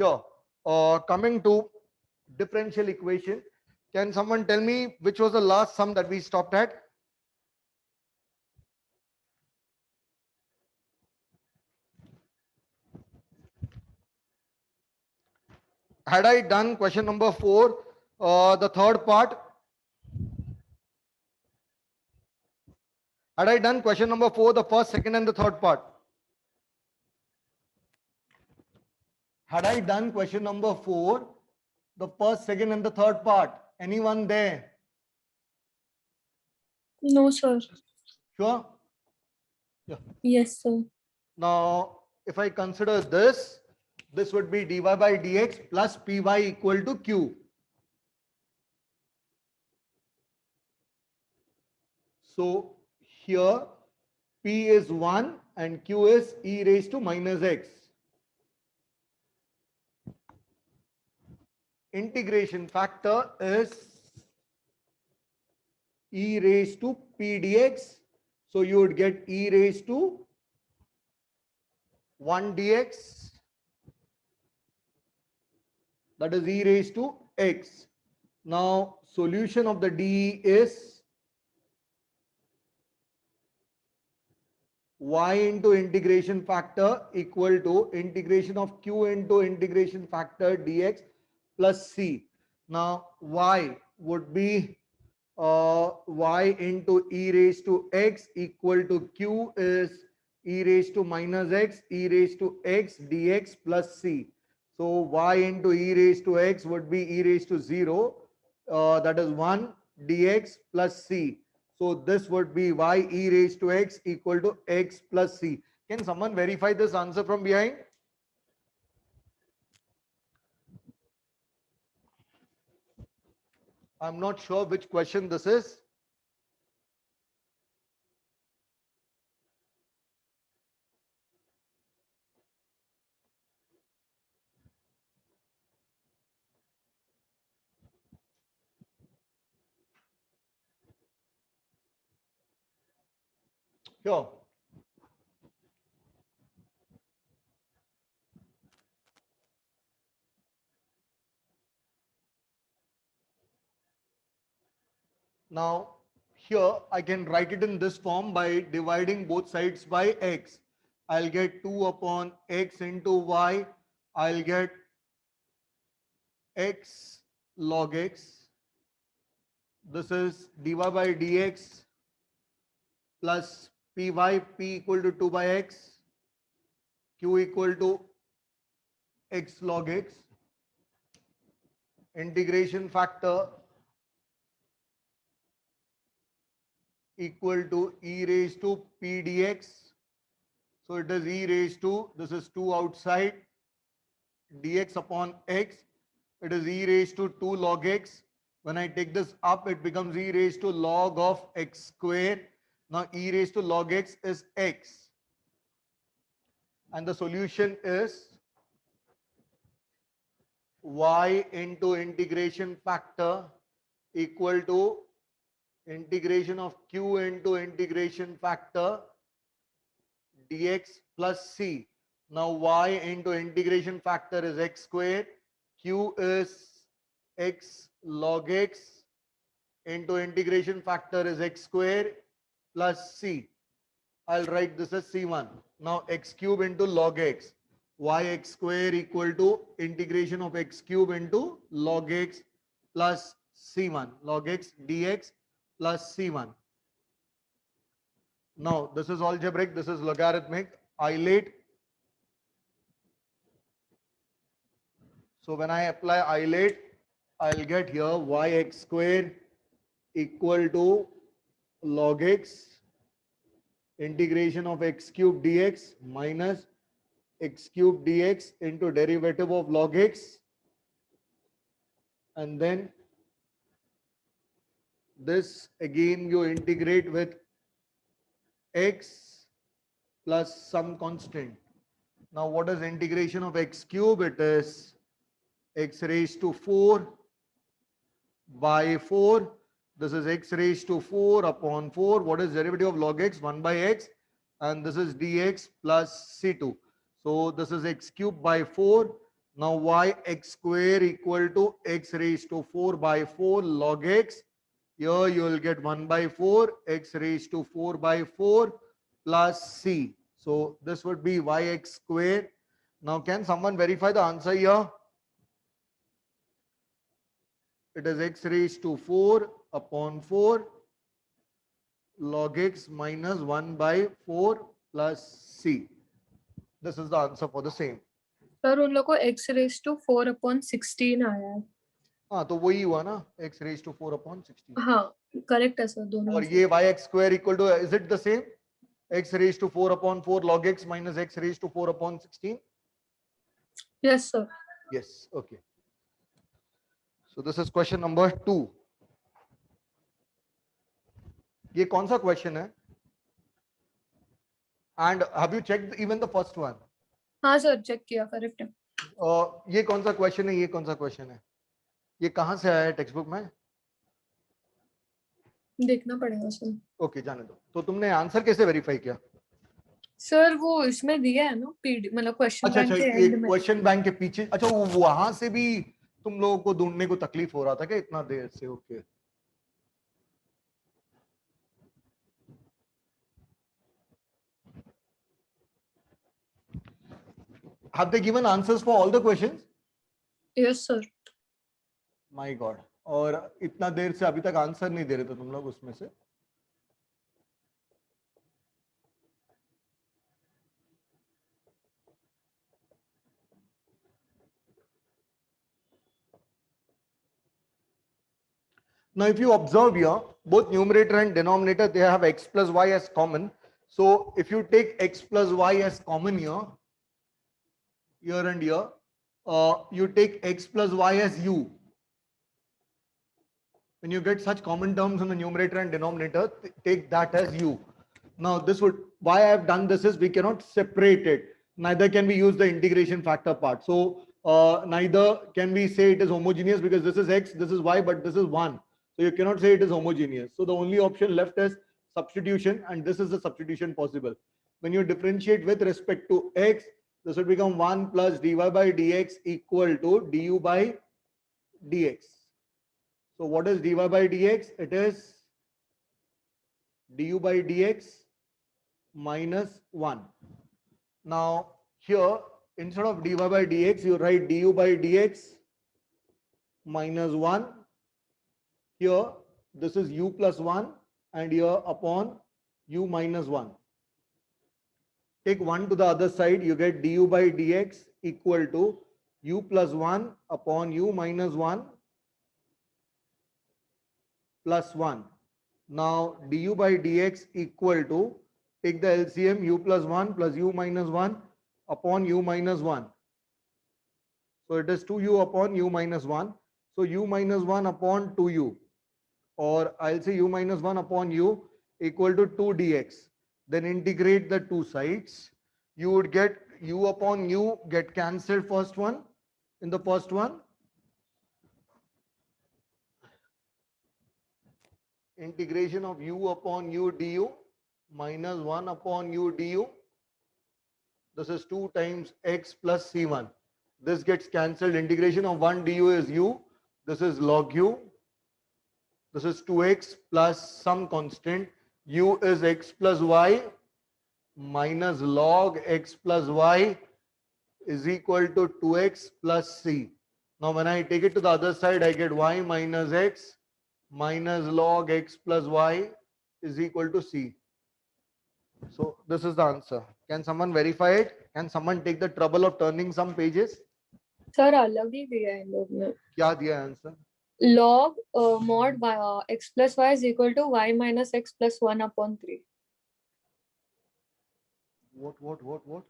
Sure. Coming to differential equation, can someone tell me which was the last sum that we stopped at? Had I done question number 4, the third part? Had I done question number 4, the first, second, and the third part? Had I done question number 4, the first, second, and the third part? Anyone there? No, sir. Sure? Yeah. Yes, sir. Now, if I consider this would be dy by dx plus py equal to q. So here p is 1 and q is e raised to minus x. Integration factor is e raised to p dx. So you would get e raised to 1 dx, that is e raised to x. Now solution of the dE is y into integration factor equal to integration of q into integration factor dx plus c. Now y would be y into e raised to x equal to q is e raised to minus x e raised to x dx plus c. So y into e raised to x would be e raised to 0, that is 1 dx plus c. So this would be y e raised to x equal to x plus c. Can someone verify this answer from behind? I'm not sure which question this is. Here. Now, here I can write it in this form by dividing both sides by x. I'll get 2 upon x into y. I'll get x log x. This is dy by dx plus py, p equal to 2 by x, q equal to x log x. Integration factor equal to e raised to p dx. So it is e raised to, this is 2 outside, dx upon x. It is e raised to 2 log x. When I take this up, it becomes e raised to log of x square. Now e raised to log x is x. And the solution is y into integration factor equal to integration of q into integration factor dx plus c. Now y into integration factor is x square, q is x log x into integration factor is x square plus c. I'll write this as c1. Now x cube into log x, yx square equal to integration of x cube into log x plus c1, log x dx plus c1. Now this is algebraic, this is logarithmic. Isolate. So when I apply isolate, I'll get here yx square equal to log x integration of x cube dx minus x cube dx into derivative of log x, and then this again you integrate with x plus some constant. Now what is integration of x cube? It is x raised to 4 by 4. This is x raised to 4 upon 4. What is derivative of log x? 1 by x. And this is dx plus c2. So this is x cube by 4. Now y x square equal to x raised to 4 by 4 log x. Here you will get 1 by 4 x raised to 4 by 4 plus c. So this would be yx square. Now can someone verify the answer here? It is x raised to 4 upon 4 log x minus 1 by 4 plus c. This is the answer for the same. Sir उन लोग को x raised to 4/16 आया है. हाँ तो वही हुआ ना, x raised to 4/16. हाँ करेक्ट है सर दोनों. और ये yx square equal to, is it the same? X raised to 4/4 log x minus x raised to 4/16. Yes sir. Yes, okay. So this is question number 2. ये कौन सा question है? And have you checked even the first one? हाँ sir check किया, correct है. ये कौन सा question है? ये कौन सा question है? ये कहाँ से आया है टेक्स्ट बुक में? देखना पड़ेगा सर. ओके जाने दो. तो तुमने आंसर कैसे वेरीफाई किया? सर वो इसमें दिया है ना पीडी, मतलब क्वेश्चन अच्छा बैंक अच्छा, के ये एंड में. क्वेश्चन बैंक के पीछे. अच्छा वो वहां से भी तुम लोगों को ढूंढने को तकलीफ हो रहा था क्या इतना देर से? Okay have they given answers for all the questions? Yes sir. My God. और इतना देर से अभी तक आंसर नहीं दे रहे थे तुम लोग उसमें से. Now if you observe here, both numerator and denominator, they have x plus y as common. So if you take x plus y as common here and here, you take x plus y as u. When you get such common terms in the numerator and denominator, take that as u. Now this would, why I have done this is we cannot separate it. Neither can we use the integration factor part. So neither can we say it is homogeneous because this is x, this is y, but this is 1. So you cannot say it is homogeneous. So the only option left is substitution, and this is the substitution possible. When you differentiate with respect to x, this would become 1 plus dy by dx equal to du by dx. So what is dy by dx? It is du by dx minus 1. Now here, instead of dy by dx, you write du by dx minus 1. Here, this is u plus 1, and here upon u minus 1. Take 1 to the other side, you get du by dx equal to u plus 1 upon u minus 1 plus 1. Now du by dx equal to, take the LCM, u plus 1 plus u minus 1 upon u minus 1. So it is 2u upon u minus 1. So u minus 1 upon 2u, or I'll say u minus 1 upon u equal to 2 dx. Then integrate the two sides. You would get u upon u get cancelled first one. In the first one, integration of u upon u du minus 1 upon u du. This is 2 times x plus c1. This gets cancelled. Integration of 1 du is u. This is log u. This is 2x plus some constant. U is x plus y minus log x plus y is equal to 2x plus c. Now when I take it to the other side, I get y minus x minus log x plus y is equal to c. So this is the answer. Can someone verify it? Can someone take the trouble of turning some pages? Sir अलग ही दिया है इन लोग ने. क्या दिया है answer? log mod x plus y is equal to y minus x plus 1 upon 3. What?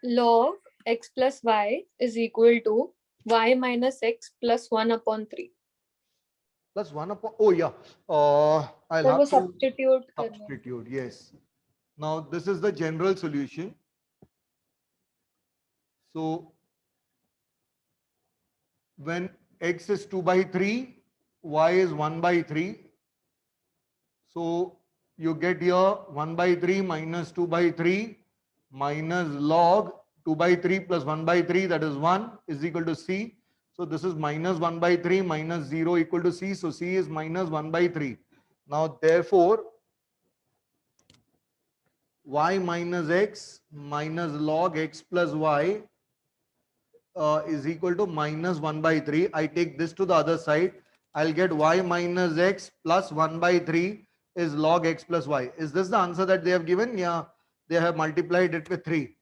Log x plus y is equal to y minus x plus 1 upon 3. Plus 1 upon, oh yeah. I'll So have to substitute. Yes. Now this is the general solution. So when x is 2 by 3, y is 1 by 3. So you get here 1 by 3 minus 2 by 3 minus log 2 by 3 plus 1 by 3, that is 1, is equal to C. So this is minus 1 by 3 minus 0 equal to C. So C is minus 1 by 3. Now therefore, y minus x minus log x plus y is equal to minus 1 by 3. I take this to the other side. I'll get y minus x plus 1 by 3 is log x plus y. Is this the answer that they have given? Yeah, they have multiplied it with 3.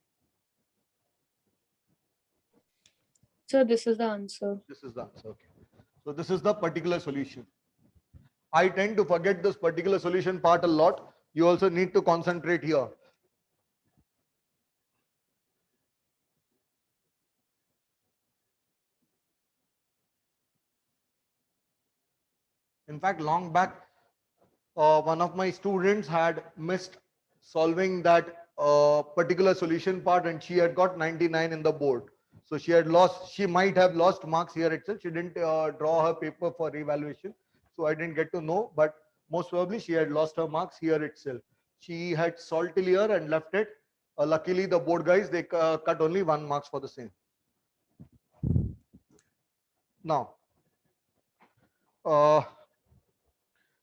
So this is the answer. This is the answer. Okay. So this is the particular solution. I tend to forget this particular solution part a lot. You also need to concentrate here. In fact, long back, one of my students had missed solving that particular solution part and she had got 99 in the board. So she had lost, she might have lost marks here itself. She didn't draw her paper for revaluation. So I didn't get to know, but most probably she had lost her marks here itself. She had solved till here and left it. Luckily, the board guys, they cut only 1 marks for the same. Now,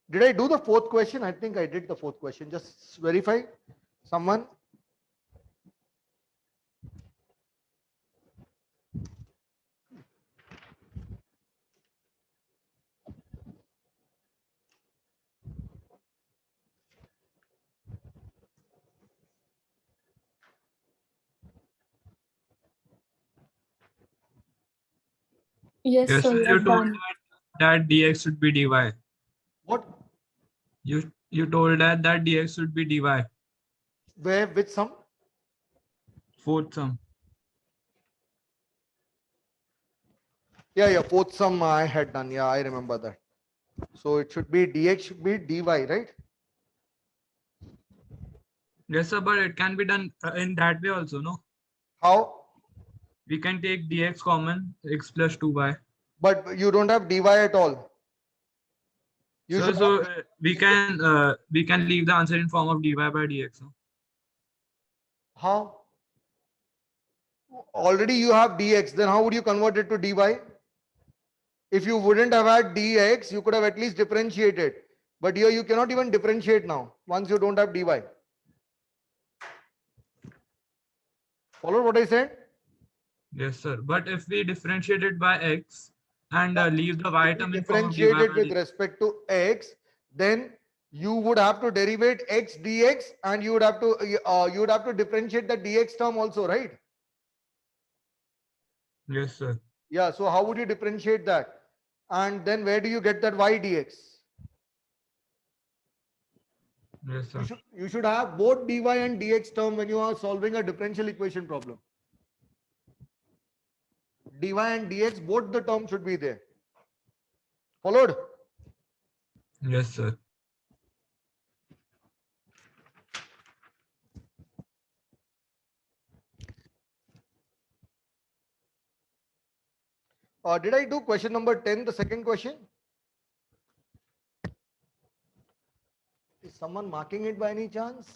did I do the fourth question? I think I did the fourth question. Just verify. Someone? Yes, Yes, sir, sir, you you are told done. that dx should be dy. What? You told that dx should be dy. Where? Which sum? Fourth sum. Yeah, fourth sum I had done. Yeah, I remember that. So it should be dx should be dy, right? Yes, sir, but it can be done in that way also, no? How? We can take dx common, x plus 2y. But you don't have dy at all. You So, should so have, we can leave the answer in form of dy by dx. No? how? Already you have dx, then how would you convert it to dy? If you wouldn't have had dx, you could have at least differentiated. But here you cannot even differentiate now once you don't have dy. Follow what I said? Yes, sir. But if we differentiate it by x and leave the y If we term in form of dy differentiate by it with dx. respect to x, then you would have to derivate x dx and you would have to differentiate the dx term also, right? Yes, sir. Yeah, so how would you differentiate that? And then where do you get that y dx? Yes, sir. You should have both dy and dx term when you are solving a differential equation problem. Dy and dx, both the terms should be there. Followed? Yes, sir. Did I do question number 10, the second question? Is someone marking it by any chance?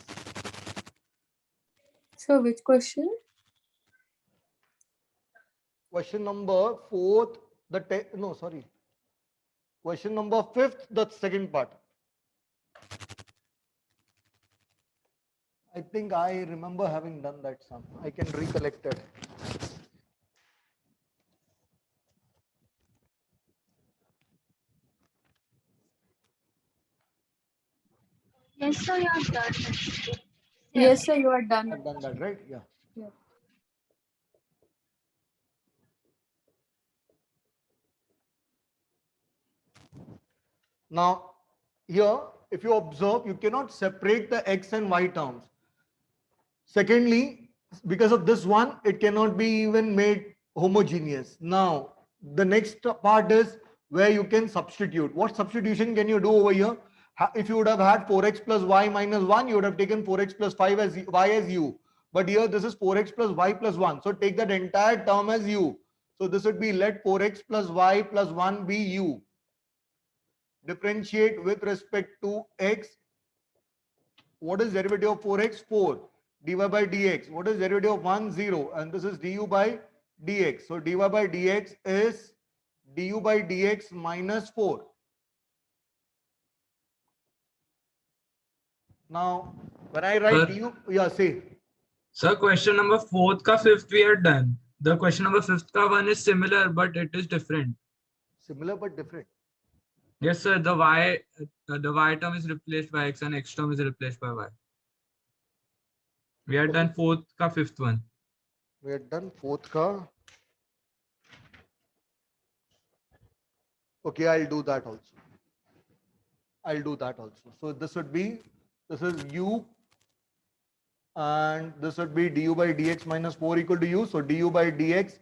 So which question? Question number 4th, no, sorry. Question number 5th, the second part. I think I remember having done that sum. I can recollect it. Yes, sir, you have done. Yes, sir, you are done. I've done that, right? Yeah. Yeah. Now, here, if you observe, you cannot separate the x and y terms. Secondly, because of this one, it cannot be even made homogeneous. Now, the next part is where you can substitute. What substitution can you do over here? If you would have had 4x plus y minus 1, you would have taken 4x plus 5 as y as u. But here this is 4x plus y plus 1. So take that entire term as u. So this would be let 4x plus y plus 1 be u. Differentiate with respect to x. What is derivative of 4x? 4. dy by dx. What is derivative of 1? 0. And this is du by dx. So dy by dx is du by dx minus 4. Now, when I write du, yeah, say. Sir, question number 4th ka 5th we are done. The question number 5th ka one is similar, but it is different. Similar but different. Yes, sir. The y term is replaced by x and x term is replaced by y. We are done 4th ka 5th one. We are done 4th ka. Okay, I'll do that also. I'll do that also. So this would be, this is u, and this would be du by dx minus 4 equal to u. So du by dx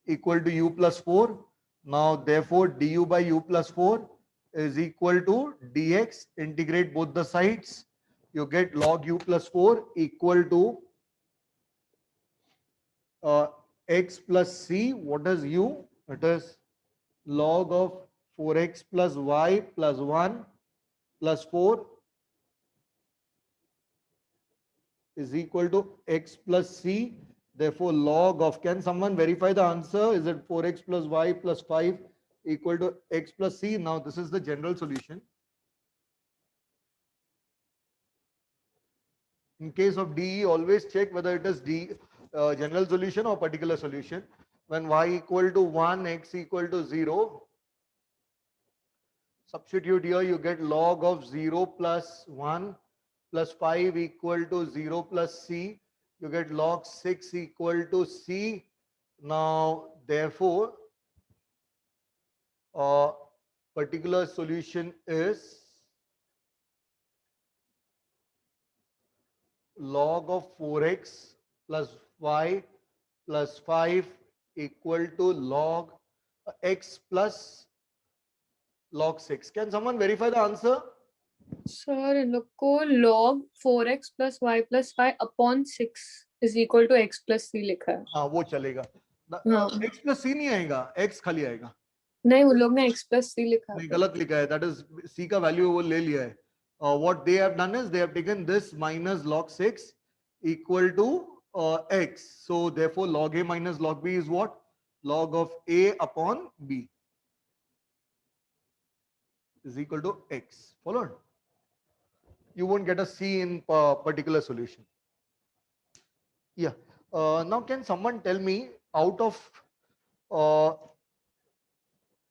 equal to u plus 4. Now therefore du by u plus 4 is equal to dx. Integrate both the sides. You get log u plus 4 equal to x plus c. What is u? It is log of 4x plus y plus 1 plus 4 is equal to x plus c. Therefore, log of, can someone verify the answer? Is it 4x plus y plus 5 equal to x plus c? Now, this is the general solution. In case of DE, always check whether it is general solution or particular solution. When y equal to 1, x equal to 0, substitute here, you get log of 0 plus 1 plus 5 equal to 0 plus c. You get log 6 equal to c. Now, therefore, particular solution is log of 4x plus y plus 5 equal to log x plus log 6. Can someone verify the answer? Sir इन लोग को log 4x plus y plus 5 upon 6 is equal to x plus c लिखा है. हाँ वो चलेगा. हाँ. x plus c नहीं आएगा, x खाली आएगा. नहीं उन लोग ने x plus c लिखा नहीं है. गलत लिखा है. That is c का वैल्यू वो ले लिया है. What they have done is they have taken this minus log 6 equal to x. So therefore log a minus log b is what? Log of a upon b is equal to x. Followed? You won't get a c in particular solution. Yeah. Now can someone tell me out of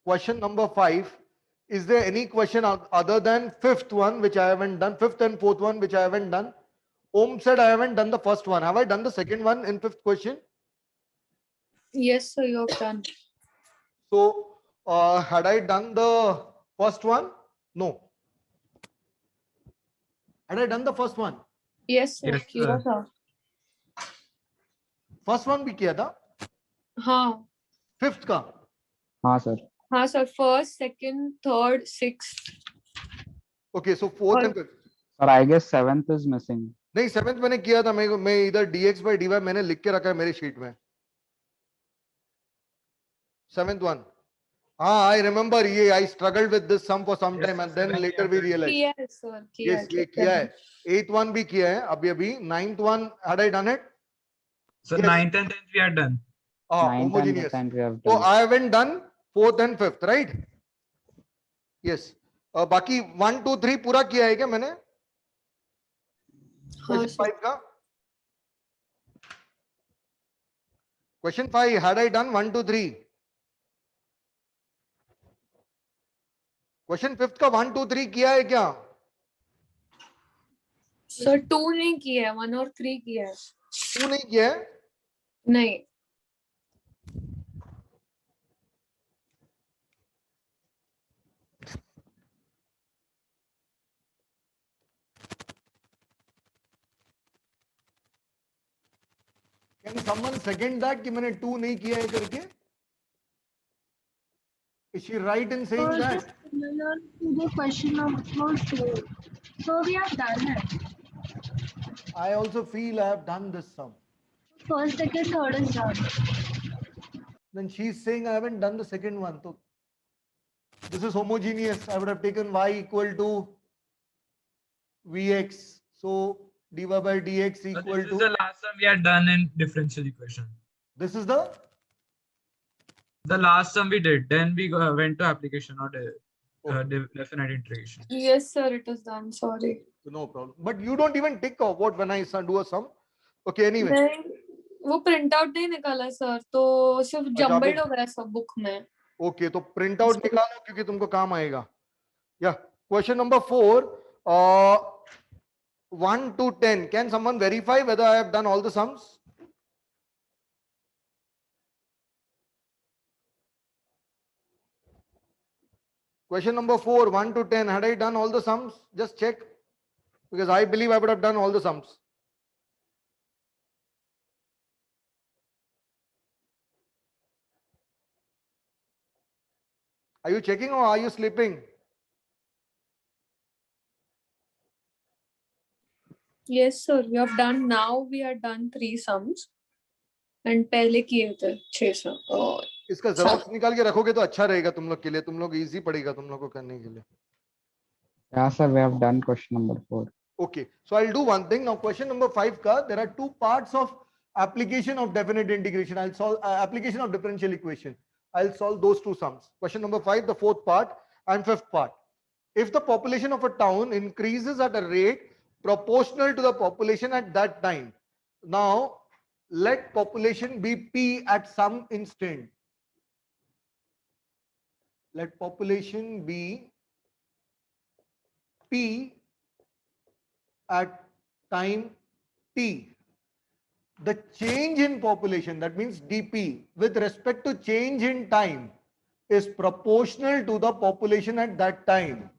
question number 5, is there any question other than 5th one which I haven't done, 5th and 4th one which I haven't done? Om said I haven't done the first one. Have I done the second one in 5th question? Yes sir, you have done. So had I done the first one? No. Had I done the first one? Yes sir. Yes, किया sir. था. First one भी किया था? हाँ. 5th का? हाँ sir. हाँ sir, first, second, third, sixth. Okay, so 4th and 5th. Sir, I guess 7th is missing. नहीं 7th मैंने किया था. मैं इधर dx by dy मैंने लिख के रखा है मेरे शीट में. 7th one. हाँ, I remember ये I struggled with this sum for some Yes, time and sir, then 7th later we realized. किया है sir. किया Yes, ये किया है. 8th one भी किया है अभी. 9th one, had I done it? So Yes. 9th and 10th we are done. 9th and Homogeneous. 10th we have So done. I haven't done 4th and 5th, right? Yes. बाकी 1, 2, 3 पूरा किया है क्या मैंने? हाँ Question sir. 5 का? Question 5, had I done 1, 2, 3? Question 5th का 1, 2, 3 किया है क्या? Sir 2 नहीं किया है, 1 और 3 किया है. 2 नहीं किया है? नहीं. Can someone second that कि मैंने 2 नहीं किया है करके? Is she right in saying So that? this is similar to the question number 2. So we have done it. I also feel I have done this sum. First, second, third is done. Then she's saying I haven't done the second one. So this is homogeneous. I would have taken y equal to vx. So dy by dx So equal this is to, the last sum we had done in differential equation. this is the, The last sum we did. Then we went to application or okay, definite integration. Yes, sir, it is done. Sorry. no problem. But you don't even tick off what when I do a sum. Okay, anyway. नहीं, वो print out नहीं निकाला sir, तो सिर्फ अच्छा, आप jumbled एक- हो गया सब बुक में. ओके, तो प्रिंट आउट इसको- निकालो क्योंकि तुमको काम आएगा. या question number 4, 1 to 10. Can someone verify whether I have done all the sums? Question number 4, 1 to 10. Had I done all the sums? Just check. Because I believe I would have done all the sums. Are you checking or are you sleeping? Yes, sir. We have done. Now we have done 3 sums. And पहले किए थे 6 sum. और इसका xerox निकाल के रखोगे तो अच्छा रहेगा तुम लोग के लिए. तुम लोग इजी पड़ेगा तुम लोग को करने के लिए. Yeah, sir, we have done question number 4. Okay, so I'll do one thing now. Question number 5 ka there are two parts of application of definite integration. I'll solve application of differential equation. I'll solve those two sums. Question number 5, the fourth part and fifth part. If the population of a town increases at a rate proportional to the population at that time, now let population be P at some instant. Let population be P at time T. The change in population, that means dP, with respect to change in time, is proportional to the population at that time.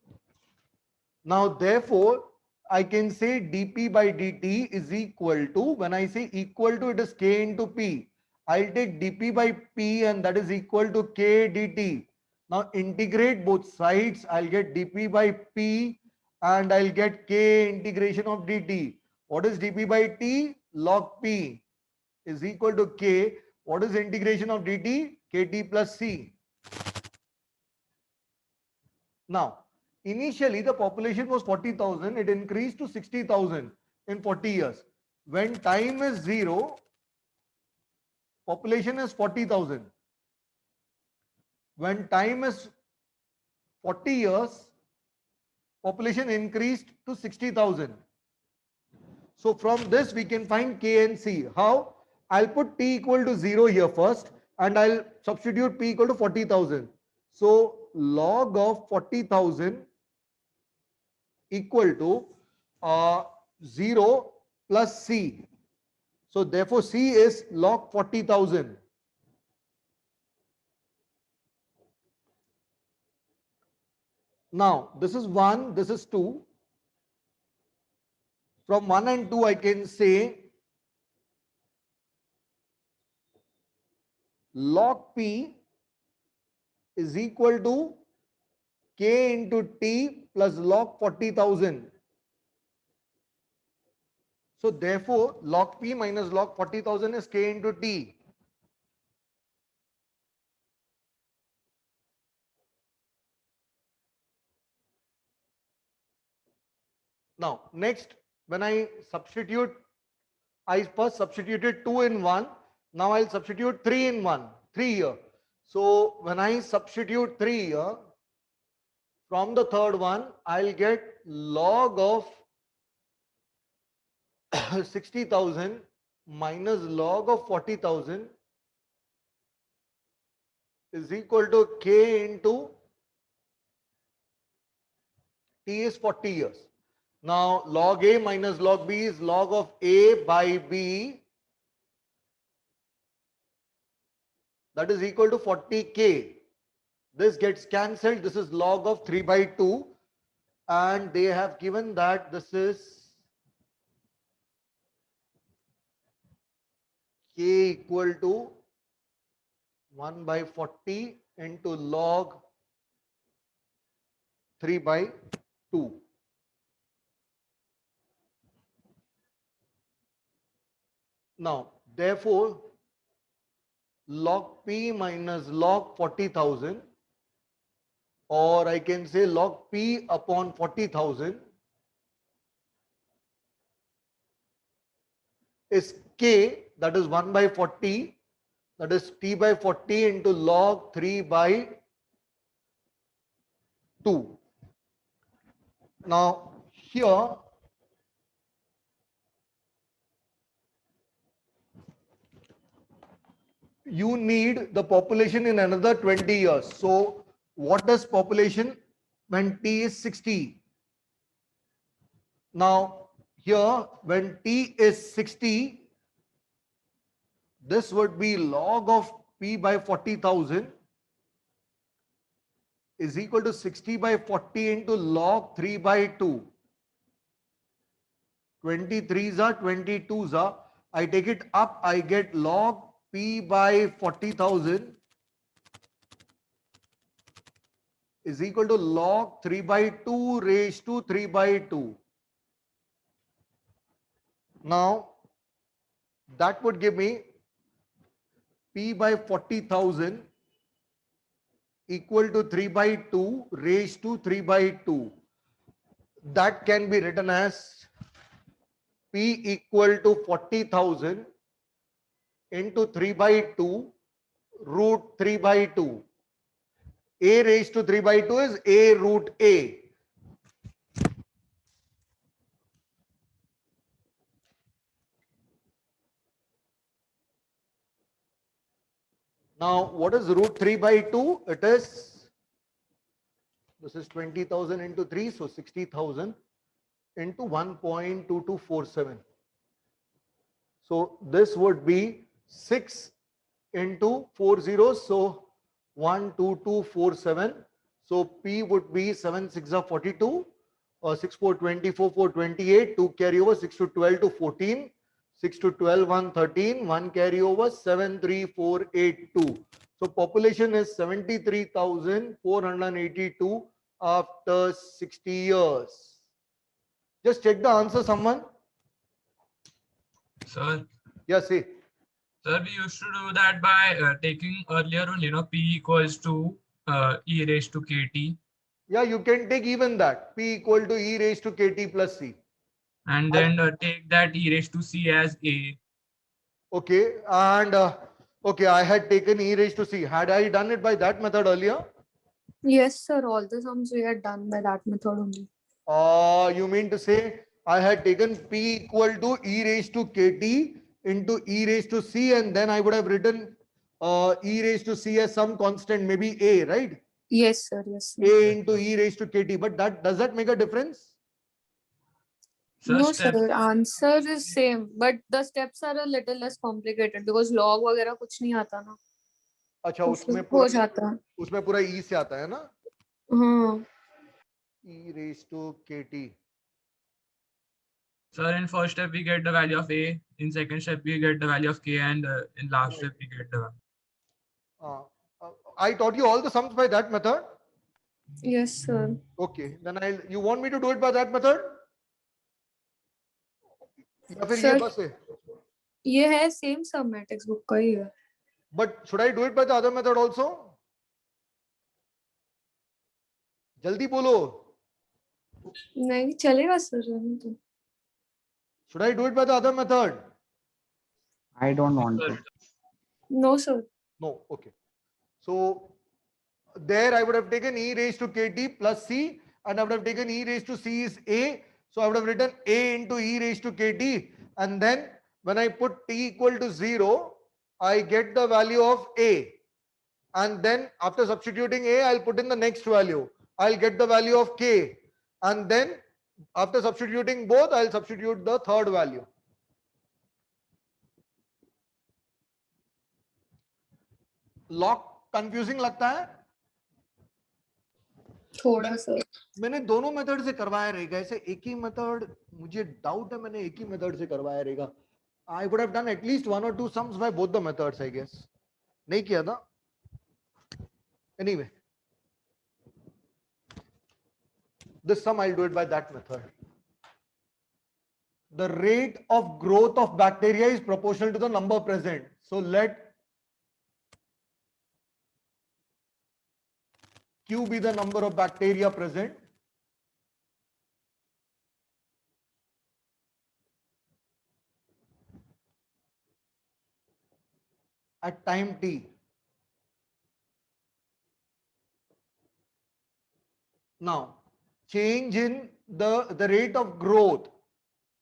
Now, therefore, I can say dP by dt is equal to, when I say equal to, it is K into P. I'll take dP by P and that is equal to K dt. Now, integrate both sides. I'll get dP by P and I'll get K integration of dt. What is dP by T? Log P is equal to K. What is integration of dt? Kt plus C. Now, initially the population was 40,000. It increased to 60,000 in 40 years. When time is 0, population is 40,000. When time is 40 years, population increased to 60,000. So from this we can find K and C. How? I'll put T equal to 0 here first and I'll substitute P equal to 40,000. So log of 40,000 equal to 0 plus C. So therefore C is log 40,000. Now this is 1, this is 2. From 1 and 2 I can say log P is equal to K into T plus log 40,000. So therefore log P minus log 40,000 is K into T. Now next, when I substitute, I first substituted 2 in 1. Now I'll substitute 3 in 1, 3 here. So when I substitute 3 here, from the third one, I'll get log of 60,000 minus log of 40,000 is equal to K into T is 40 years. Now log A minus log B is log of A by B, that is equal to 40K. This gets cancelled. This is log of 3 by 2 and they have given that this is K equal to 1 by 40 into log 3 by 2. Now, therefore, log P minus log 40,000, or I can say log P upon 40,000 is K, that is 1 by 40, that is T by 40 into log 3 by 2. Now here you need the population in another 20 years. So what is population when T is 60? Now here when T is 60, this would be log of P by 40,000 is equal to 60 by 40 into log 3 by 2. 23s are 22s are. I take it up, I get log P by 40,000 is equal to log 3 by 2 raised to 3 by 2. Now that would give me P by 40,000 equal to 3 by 2 raised to 3 by 2. That can be written as P equal to 40,000 into 3 by 2 root 3 by 2. A raised to 3 by 2 is A root A. Now, what is root 3 by 2? It is, this is 20,000 into 3, so 60,000 into 1.2247. So this would be 6 into 4 zeros, so 12247. So P would be 7 6 are 42, 6 4 24 4 28, 2 carry over 6 to 12 to 14, 6 to 12 1 13, 1 carry over 7 3 4 8 2. So population is 73,482 after 60 years. Just check the answer, someone. Sir, Yes, see. sir, we used to do that by taking earlier on, P equals to e raised to kt, Yeah, you can take even that. P equal to E raised to KT plus C. and then take that e raised to c as a. Okay, and okay, I had taken E raised to C. Had I done it by that method earlier? Yes, sir. All the sums we had done by that method only. You mean to say I had taken P equal to E raised to KT into E raised to C, and then I would have written E raised to C as some constant, maybe A, right? Yes, sir. Yes, sir. A into E raised to KT. But that, does that make a difference? Sir, No, step, sir. Answer is same, but the steps are a little less complicated because log वगैरह कुछ नहीं आता ना. अच्छा, तो उसमें फिर हो पूरा जाता है. उसमें पूरा E से आता है ना? हाँ. E raised to KT. sir, in first step we get the value of a, in second step we get the value of k, and in last step we get the value. I taught you all the sums by that method. Yes, sir. Okay, then you want me to do it by that method? या फिर ये Sir. बस है? ये है same sum है textbook का ही है. But should I do it by the other method also? जल्दी बोलो. नहीं चलेगा sir. तो. Should I do it by the other method? I don't want to. No, sir. No. Okay. So there I would have taken E raised to KT plus C, and I would have taken E raised to C is A. So I would have written A into E raised to KT, and then when I put T equal to 0, I get the value of A. And then after substituting A, I'll put in the next value. I'll get the value of K. And then after substituting both, I'll substitute the third value. Log confusing लगता है? थोड़ा सा. मैंने दोनों method से करवाया रहेगा. ऐसे एक ही मेथड, मुझे डाउट है मैंने एक ही मेथड से करवाया रहेगा. I would have done at least 1 or 2 sums by both the methods, I guess. नहीं किया था. Anyway, this sum I'll do it by that method. The rate of growth of bacteria is proportional to the number present. So let Q be the number of bacteria present. at time t. Now, change in the rate of growth,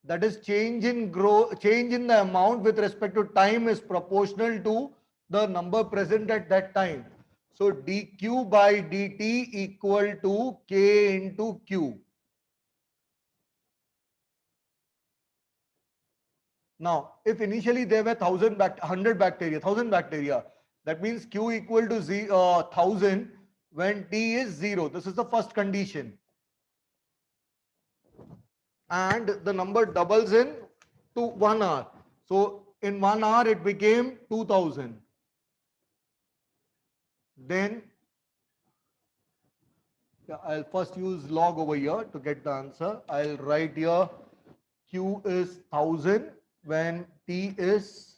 that is change in the amount with respect to time is proportional to the number present at that time. So dq by dt equal to k into q. Now, if initially there were 100 bacteria, that means q equal to 1000 when t is 0. This is the first condition. And the number doubles in to 1 hour. So in 1 hour it became 2000. Then I'll first use log over here to get the answer. I'll write here q is 1000 when t is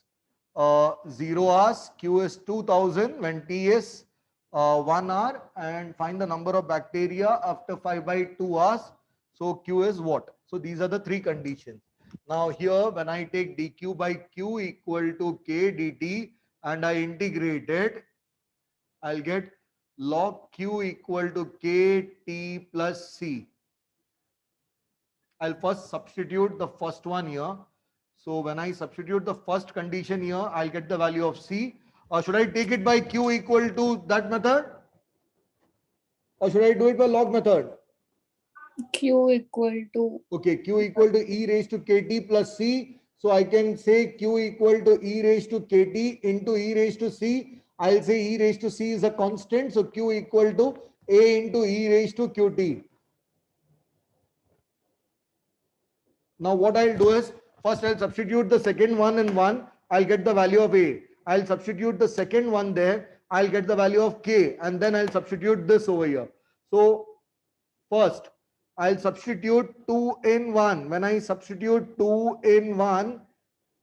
0 hours, q is 2000 when t is 1 hour, and find the number of bacteria after 5/2 hours. So q is what? So these are the three conditions. Now here when I take dq by q equal to k dt and I integrate it, I'll get log q equal to kt plus c. I'll first substitute the first one here. So when I substitute the first condition here, I'll get the value of C. Or should I take it by Q equal to that method? Or should I do it by log method? Q equal to, Okay, Q equal to E raised to KT plus C. So I can say Q equal to E raised to KT into E raised to C. I'll say E raised to C is a constant. So Q equal to A into E raised to QT. Now what I'll do is, first I'll substitute the second one in 1, I'll get the value of A. I'll substitute the second one there, I'll get the value of K, and then I'll substitute this over here. So first, I'll substitute 2 in 1. When I substitute 2 in 1,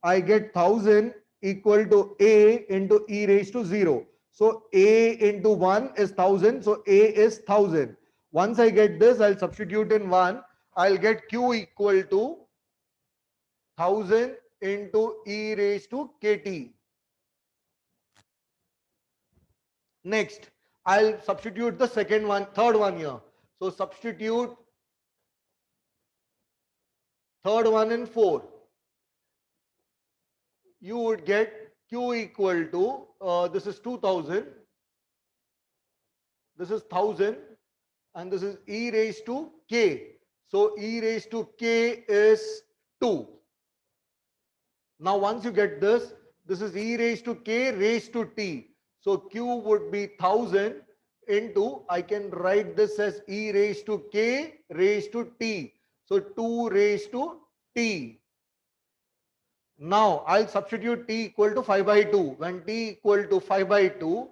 I get 1000 equal to A into E raised to 0. So A into 1 is 1000, so A is 1000. Once I get this, I'll substitute in 1, I'll get Q equal to 1000 into E raised to KT. Next, I'll substitute the third one here. So substitute third one in 4. You would get Q equal to, this is 2000, this is 1000, and this is E raised to K. So E raised to K is 2. Now once you get this, this is E raised to K raised to T. So Q would be 1000 into, I can write this as E raised to K raised to T. So 2 raised to T. Now I'll substitute T equal to 5/2. When T equal to 5/2,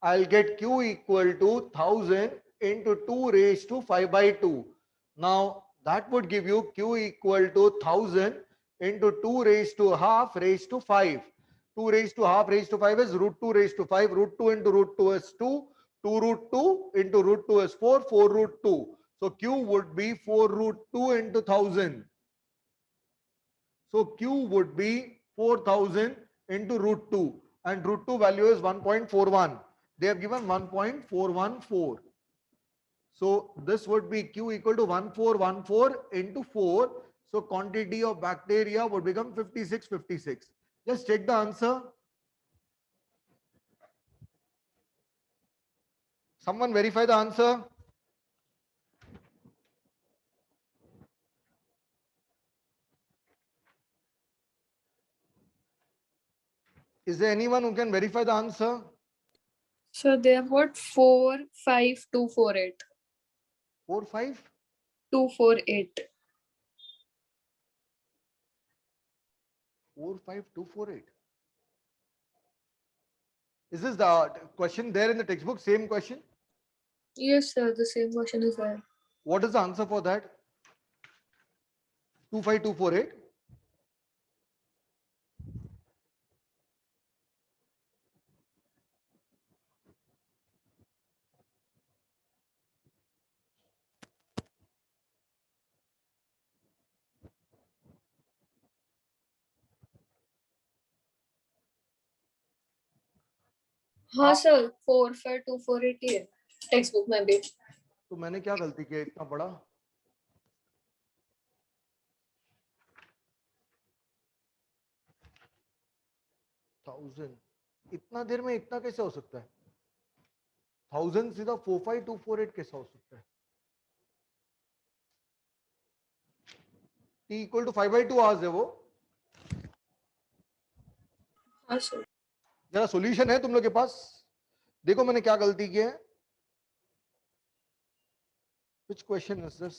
I'll get Q equal to 1000 into 2 raised to 5/2. Now that would give you Q equal to 1000 into 2 raised to half raised to 5. 2 raised to half raised to 5 is root 2 raised to 5. Root 2 into root 2 is 2. 2 root 2 into root 2 is 4. 4 root 2. So Q would be 4 root 2 into 1000. So Q would be 4000 into root 2. And root 2 value is 1.41. They have given 1.414. So this would be Q equal to 1414 into 4. So quantity of bacteria would become 5656. Just check the answer. Someone verify the answer. Is there anyone who can verify the answer? so they have got 45248. 4, 5? 248. 45248. Is this the question there in the textbook? Same question? Yes, sir, the same question is there. What is the answer for that? 25248. हाँ sir 452,480 है text book में भी। तो मैंने क्या गलती किया इतना बड़ा? थाउजेंड इतना देर में इतना कैसे हो सकता है? 1000 सीधा 45248 कैसे हो सकता है? t इक्वल टू 5/2 आवर्स है वो। हाँ सर। जरा सॉल्यूशन है तुम लोग के पास? देखो मैंने क्या गलती की है। Which question is this?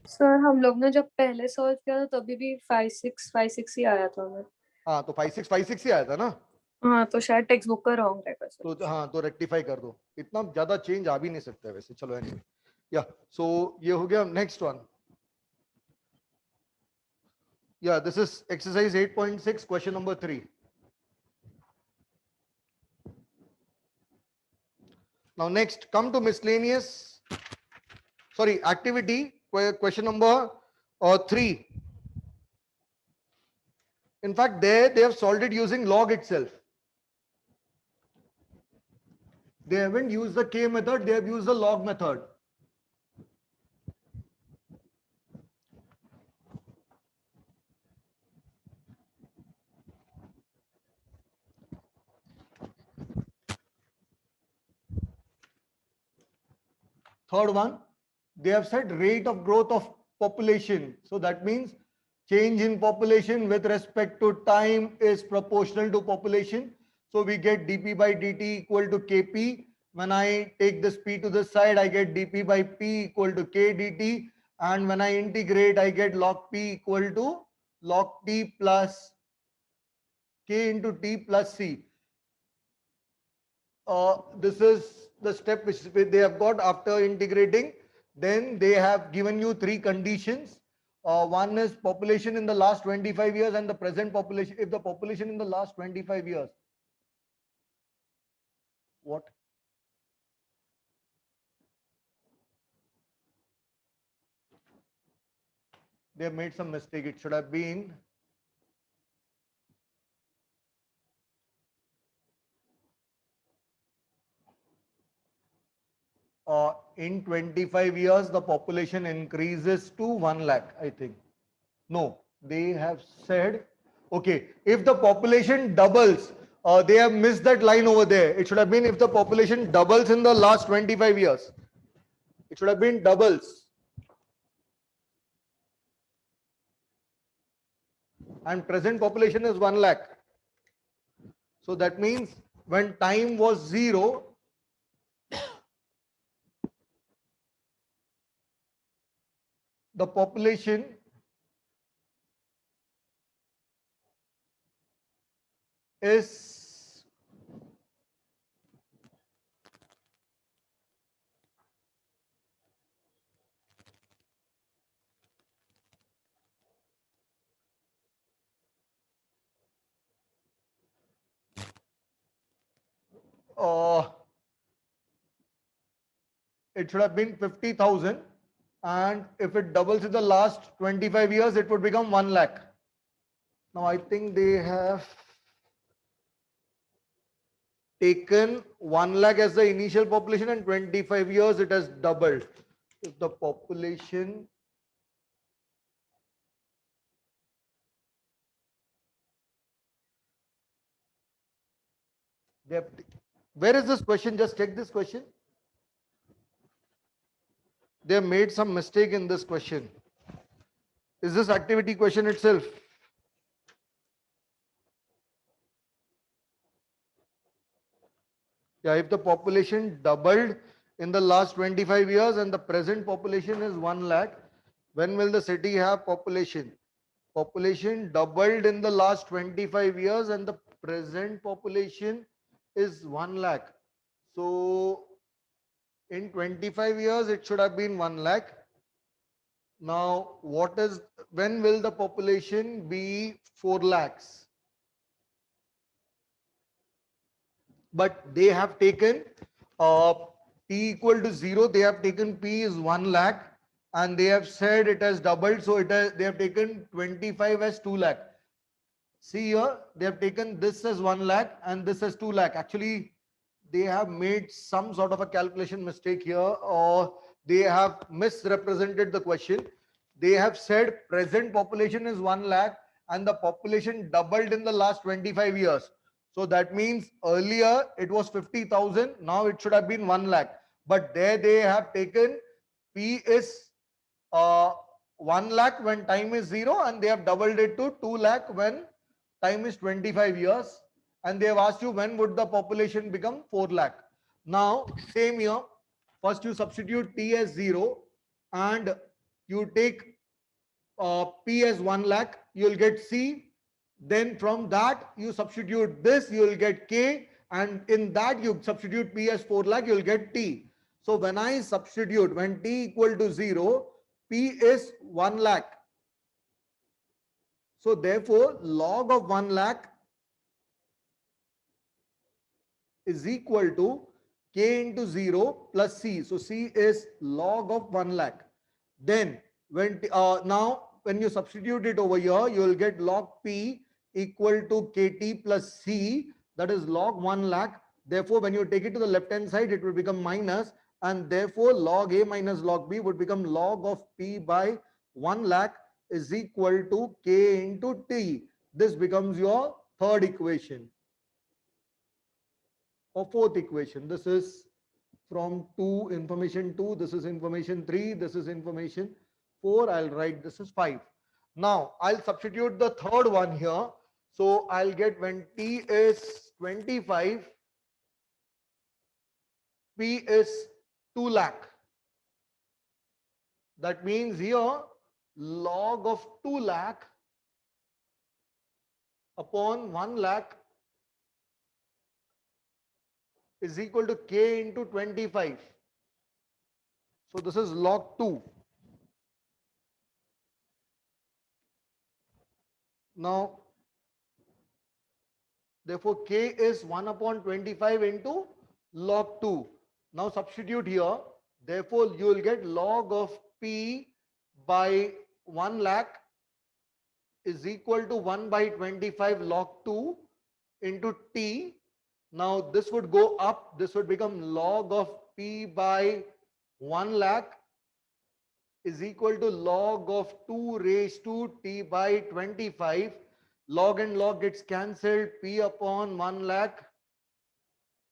Sir हम लोग ने जब पहले सॉल्व किया था तभी भी 5,656 ही आया था हमें। हाँ तो 5656 ही आया था ना। हाँ तो शायद टेक्स्ट बुक का रॉन्ग रहेगा सर। तो हाँ तो रेक्टिफाई कर दो, इतना ज्यादा चेंज आ भी नहीं सकता है वैसे। चलो एनीवे या सो ये हो गया। नेक्स्ट वन, या this is exercise 8.6 question number 3. Now next come to miscellaneous, sorry, activity question number 3. In fact there they have solved it using log itself. They haven't used the K method, they have used the log method. Third one, they have said rate of growth of population. So that means change in population with respect to time is proportional to population. So we get dp by dt equal to kp. When I take this p to this side, I get dp by p equal to k dt. And when I integrate, I get log p equal to log t plus k into t plus c. This is the step which they have got after integrating. Then they have given you 3 conditions. One is population in the last 25 years and the present population. If the population in the last 25 years, what? They have made some mistake. It should have been in 25 years, the population increases to 1 lakh, I think. No, they have said, okay, if the population doubles, they have missed that line over there. It should have been if the population doubles in the last 25 years. It should have been doubles. And present population is 1 lakh. So that means when time was 0, the population is it should have been 50,000, and if it doubles in the last 25 years, it would become 1 lakh. Now I think they have taken 1 lakh as the initial population, and 25 years it has doubled. If the population they have, where is this question? Just check this question. They have made some mistake in this question. Is this activity question itself? Yeah, if the population doubled in the last 25 years and the present population is 1 lakh, when will the city have population? Population doubled in the last 25 years and the present population is 1 lakh. So in 25 years, it should have been 1 lakh. Now, when will the population be 4 lakhs? But they have taken t equal to 0, they have taken p is 1 lakh and they have said it has doubled. So they have taken 25 as 2 lakh. See here, they have taken this as 1 lakh and this as 2 lakh. Actually, they have made some sort of a calculation mistake here, or they have misrepresented the question. They have said present population is 1 lakh and the population doubled in the last 25 years. So that means earlier it was 50,000. Now it should have been 1 lakh. But there they have taken P is 1 lakh when time is 0 and they have doubled it to 2 lakh when time is 25 years. And they have asked you when would the population become 4 lakh. Now same here, first you substitute t as 0 and you take p as 1 lakh, you will get c. Then from that you substitute this, you will get k, and in that you substitute p as 4 lakh, you will get t. So when I substitute, when t equal to 0, p is 1 lakh. So therefore log of 1 lakh is equal to k into 0 plus c. So c is log of 1 lakh. Then when now when you substitute it over here, you will get log p equal to kt plus c, that is log 1 lakh. Therefore when you take it to the left hand side, it will become minus, and therefore log a minus log b would become log of p by 1 lakh is equal to k into t. This becomes your third equation or fourth equation. This is from 2, information 2, this is information 3, this is information 4, I'll write this is 5. Now I'll substitute the third one here. So I'll get when t is 25, p is 2 lakh. That means here log of 2 lakh upon 1 lakh is equal to k into 25. So this is log 2. Now, therefore k is 1 upon 25 into log 2. Now substitute here. Therefore you will get log of p by 1 lakh is equal to 1 by 25 log 2 into t. Now this would go up, this would become log of p by 1 lakh is equal to log of 2 raised to t by 25. Log and log gets cancelled, p upon 1 lakh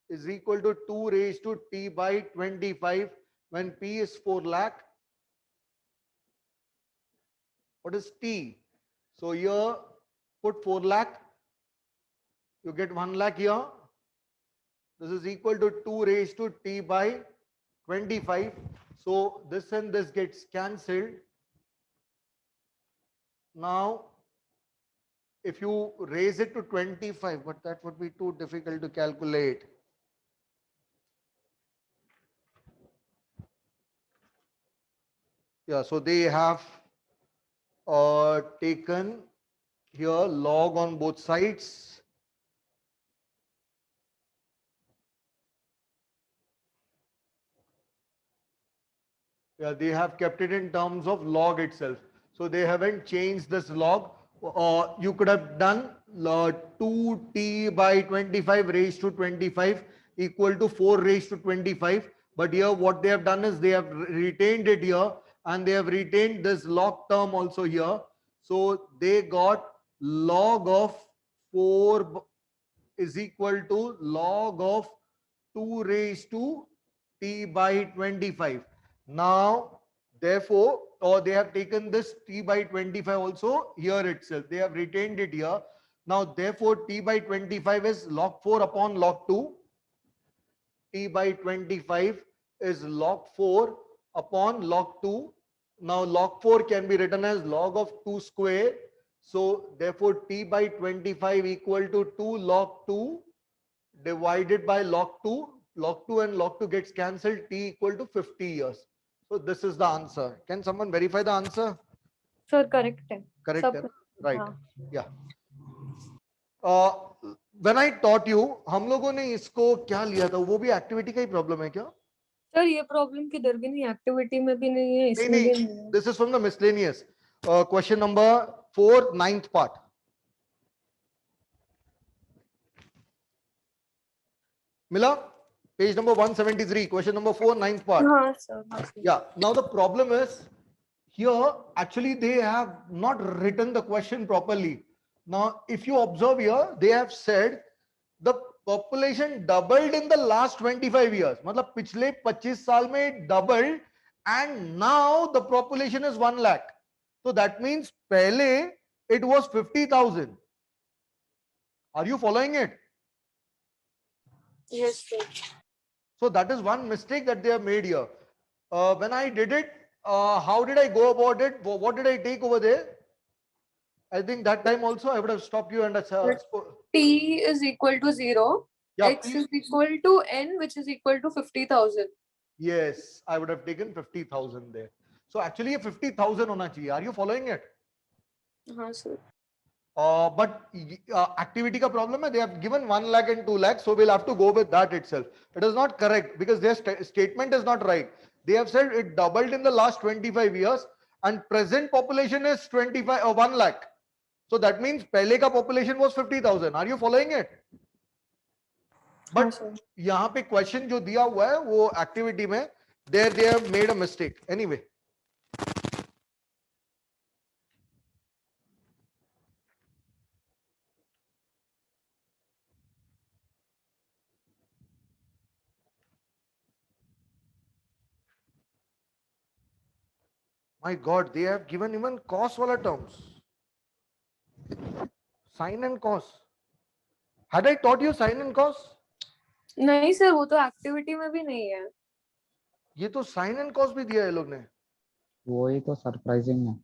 is equal to 2 raised to t by 25 when p is 4 lakh. What is t? So here put 4 lakh, you get 1 lakh here. This is equal to 2 raised to t by 25. So this and this gets cancelled. Now if you raise it to 25, but that would be too difficult to calculate. Yeah, so they have taken here log on both sides. Yeah, they have kept it in terms of log itself. So they haven't changed this log. You could have done 2t by 25 raised to 25 equal to 4 raised to 25. But here what they have done is they have retained it here and they have retained this log term also here. So they got log of 4 is equal to log of 2 raised to t by 25. Now, therefore, or they have taken this t by 25 also here itself. They have retained it here. Now, therefore, t by 25 is log 4 upon log 2. T by 25 is log 4 upon log 2. Now, log 4 can be written as log of 2 square. So, therefore, t by 25 equal to 2 log 2 divided by log 2. Log 2 and log 2 gets cancelled. T equal to 50 years. So this is the answer. Can someone verify the answer? Sir, correct है. Correct. सब है? Right. हाँ. Yeah. When I taught you, हम लोगों ने इसको क्या लिया था? वो भी एक्टिविटी का ही प्रॉब्लम है क्या? सर ये प्रॉब्लम किधर भी नहीं, एक्टिविटी में भी नहीं है, इसमें भी नहीं है। This is from the miscellaneous. Question number 4, 9th part. Mila, page number 173, question number 4, 9th part. हाँ सर, हाँ sir. Yeah, now the problem is here actually they have not written the question properly. Now, if you observe here, they have said the population doubled in the last 25 years. मतलब पिछले 25 साल में doubled and now the population is 1 lakh. So that means पहले it was 50,000. Are you following it? Yes sir. So that is one mistake that they have made here. When I did it, how did I go about it? What did I take over there? I think that time also I would have stopped you and T is equal to 0. yeah, X is equal to n, which is equal to 50,000. yes, I would have taken 50,000 there. So actually, 50,000 hona chahiye. Are you following it? हाँ sir. But activity ka problem hai, they have given 1 lakh and 2 lakhs, so we'll have to go with that itself. It is not correct because their statement is not right. They have said it doubled in the last 25 years and present population is 1 lakh. So that means pehle ka population was 50,000. Are you following it? हाँ But sir. यहाँ पे question जो दिया हुआ है वो activity में there they have made a mistake. Anyway. My God, they have given even cos wala terms. Sin and cos. Had I taught you sin and cos? नहीं सर, वो तो एक्टिविटी में भी नहीं है। ये तो sin and cos भी दिया है लोग ने। वही तो सरप्राइजिंग है।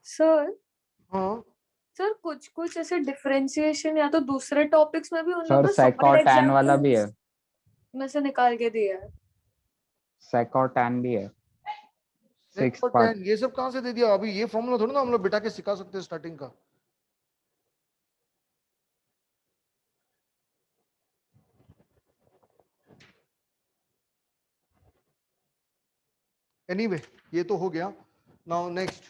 सर हाँ सर कुछ कुछ ऐसे डिफरेंशिएशन या तो दूसरे टॉपिक्स में भी उन सर लोगों ने sec और tan वाला भी है। में से निकाल के दिया है। sec और tan भी है। sec Sixth और part। tan ये सब कहाँ से दे दिया? अभी ये फॉर्मूला थोड़ा ना हम लोग बिठा के सिखा सकते हैं स्टार्टिंग का। Anyway, ये तो हो गया। Now next.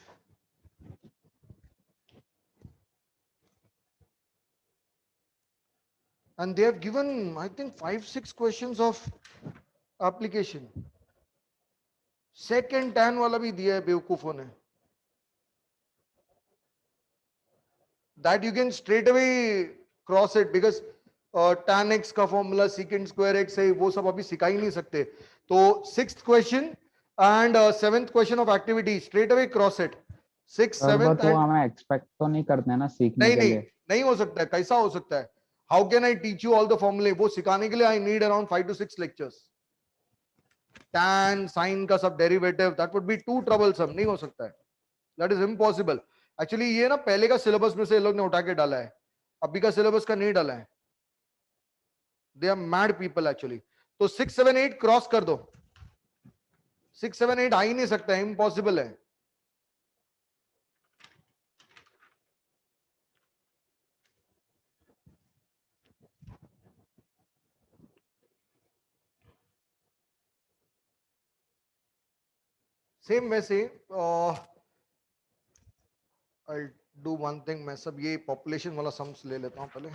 And they have given, I think, 5-6 questions of application. Sec and tan वाला भी दिया है बेवकूफों ने। That you can straight away cross it because tan x का formula secant square x है, वो सब अभी सिखा ही नहीं सकते। तो 6th question and 7th question of activity straight away cross it. 6th, 7th वो and हमें एक्सपेक्ट तो नहीं करते ना सीखने नहीं के नहीं लिए। नहीं हो सकता है। कैसा हो सकता है? How can I teach you all the formulae? वो सिखाने के लिए I need around 5 to 6 lectures. Tan, sin का सब derivative, that would be too troublesome. नहीं हो सकता है। That is impossible. Actually ये ना पहले का सिलेबस में से लोग ने उठा के डाला है, अभी का सिलेबस का नहीं डाला है। They are mad people actually. तो 6, 7, 8 क्रॉस कर दो। 6, 7, 8 आ ही नहीं सकता है, इम्पॉसिबल है। सेम वैसे I'll do one thing, मैं सब ये पॉपुलेशन वाला सम्स ले लेता हूं पहले।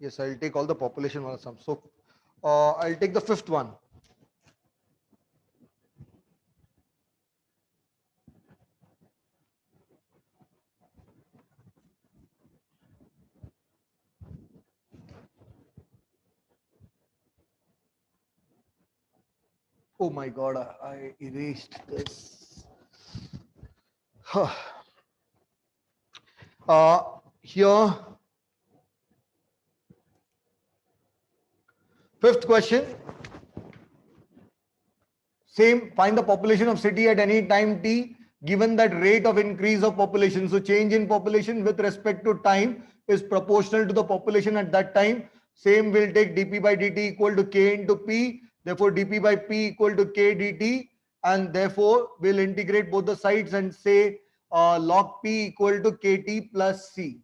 Yes, I'll take all the population wala sums. So I'll take the 5th one. Oh my God, I erased this. Here, 5th question. Same, find the population of city at any time t given that rate of increase of population. So change in population with respect to time is proportional to the population at that time. Same will take dp by dt equal to k into p. Therefore, dp by p equal to k dt. and therefore we'll integrate both the sides and say log P equal to KT plus C.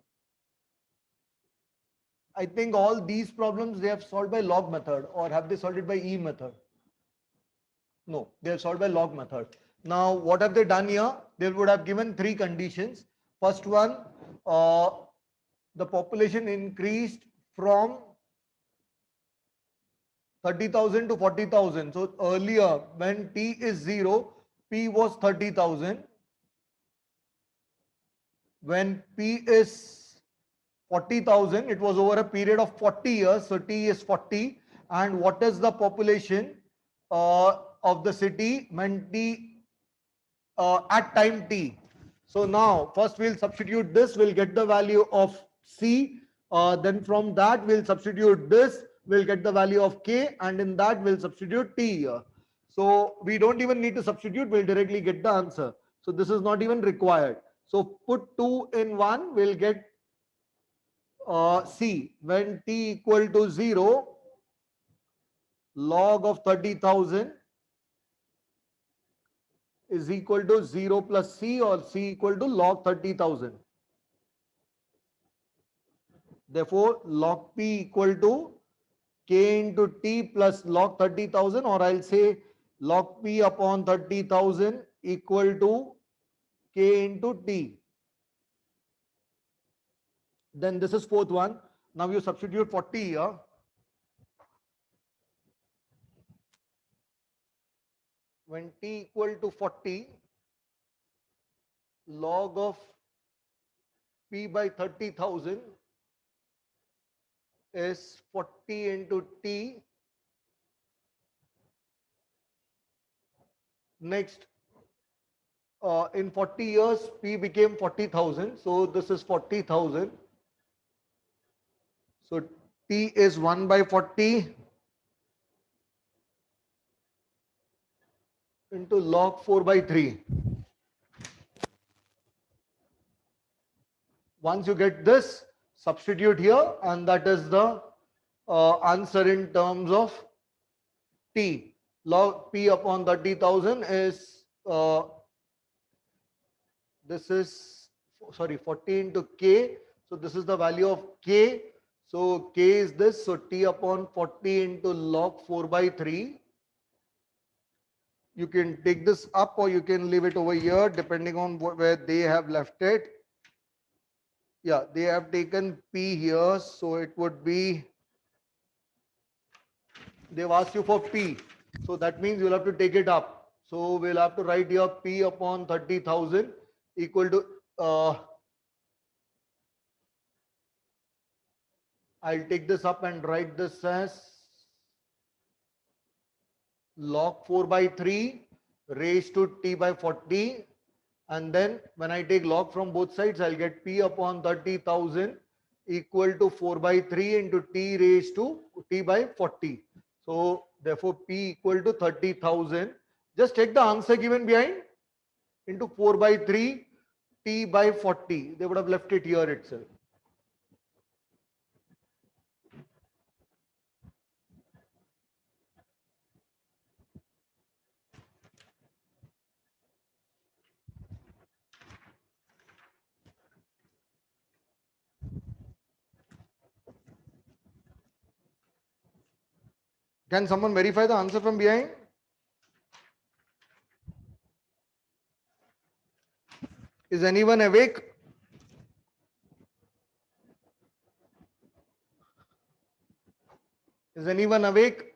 I think all these problems they have solved by log method, or have they solved it by E method? No, they have solved by log method. Now, what have they done here? They would have given three conditions. First one, the population increased from 30,000 to 40,000. So earlier, when T is 0, P was 30,000. When P is 40,000, it was over a period of 40 years. So T is 40. And what is the population of the city when T at time T? So now first we'll substitute this, we'll get the value of C. Then from that we'll substitute this, we'll get the value of K, and in that we'll substitute T here. So we don't even need to substitute, we'll directly get the answer. So this is not even required. So put 2 in 1, we'll get C. When T equal to 0, log of 30,000 is equal to 0 plus C, or C equal to log 30,000. Therefore, log P equal to K into T plus log 30,000, or I'll say log P upon 30,000 equal to K into T. Then this is fourth one. Now you substitute 40 here. When T equal to 40, log of P by 30,000 is 40 into T. Next, in 40 years, P became 40,000. So this is 40,000. So T is 1 by 40 into log 4 by 3. Once you get this, substitute here, and that is the answer in terms of T. Log P upon 30,000 is, this is, sorry, 40 into K. So this is the value of K. So K is this. So T upon 40 into log 4 by 3. You can take this up or you can leave it over here depending on where they have left it. Yeah, they have taken P here. So it would be, they've asked you for P. So that means you'll have to take it up. So we'll have to write here P upon 30,000 equal to, I'll take this up and write this as log 4 by 3 raised to T by 40. And then when I take log from both sides, I'll get P upon 30,000 equal to 4 by 3 into T raised to T by 40. So therefore P equal to 30,000. Just take the answer given behind into 4 by 3 T by 40. They would have left it here itself. Can someone verify the answer from behind? Is anyone awake? Is anyone awake?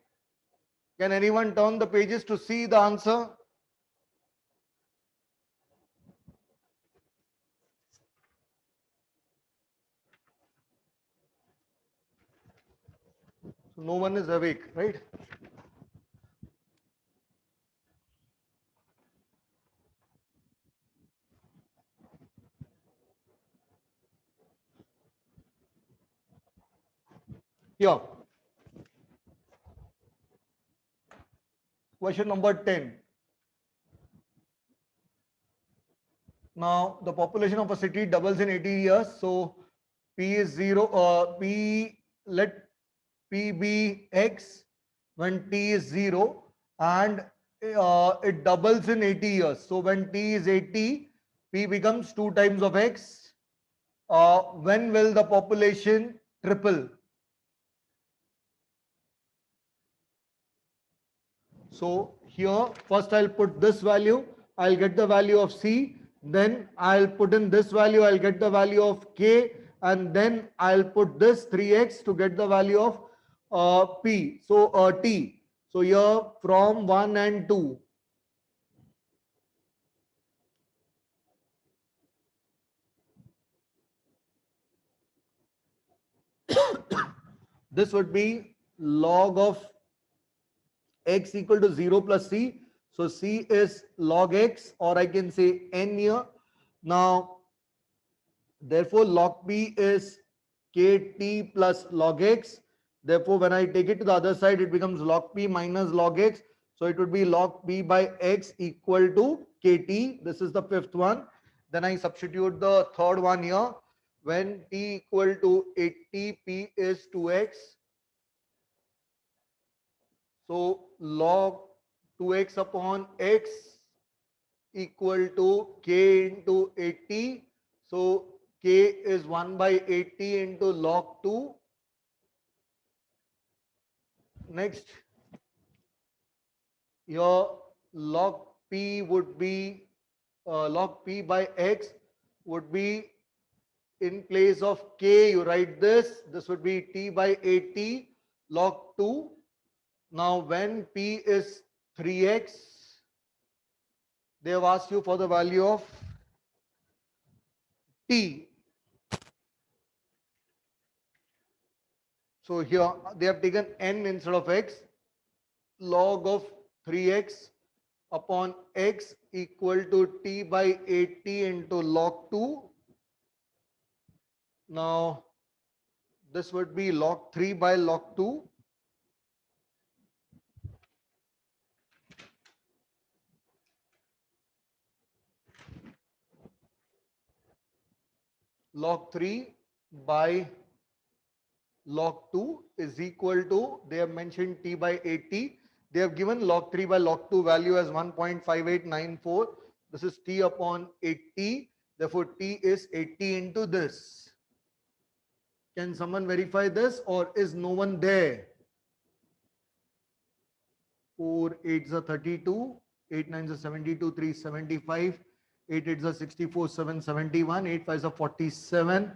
Can anyone turn the pages to see the answer? So no one is awake, right? Here. Question number 10. Now the population of a city doubles in 80 years. So P is 0, let P be X when T is 0, and it doubles in 80 years. So when t is 80, p becomes 2 times of x. When will the population triple? So here, first I'll put this value, I'll get the value of C, then I'll put in this value, I'll get the value of K, and then I'll put this 3x to get the value of P, so T. So here from 1 and 2. This would be log of x equal to 0 plus c. So c is log x, or I can say n here. Now, therefore, log p is kt plus log x. Therefore, when I take it to the other side, it becomes log p minus log x. So it would be log p by x equal to kt. This is the fifth one. Then I substitute the third one here. When t equal to 80, p is 2x. So log 2x upon x equal to k into 80. So k is 1 by 80 into log 2. Next, your log p would be log p by x would be, in place of k you write this would be t by 80 log 2. Now when p is 3x, they have asked you for the value of t. So here they have taken n instead of x. Log of 3x upon x equal to t by 80 into log 2. Now this would be log 3 by log 2. Log 3 by log 2 is equal to, they have mentioned t by 80. They have given log 3 by log 2 value as 1.5894. This is t upon 80. Therefore, t is 80 into this. Can someone verify this, or is no one there? 4 8s are 32, 8 9s are 72, 3 75, 8 8s are 64, 7 71, 8 5s are 47,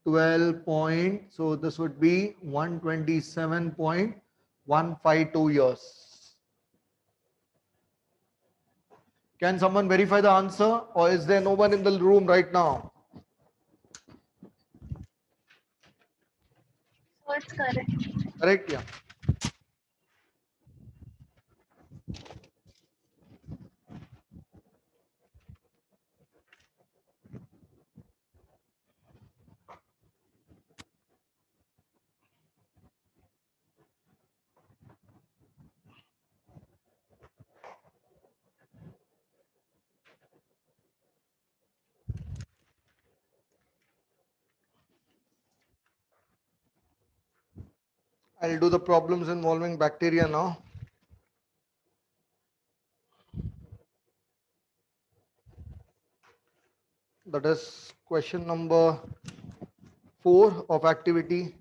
12 point, so this would be 127.152 years. Can someone verify the answer, or is there no one in the room right now? So it's correct. Correct, yeah. I'll do the problems involving bacteria now. That is question number 4 of activity.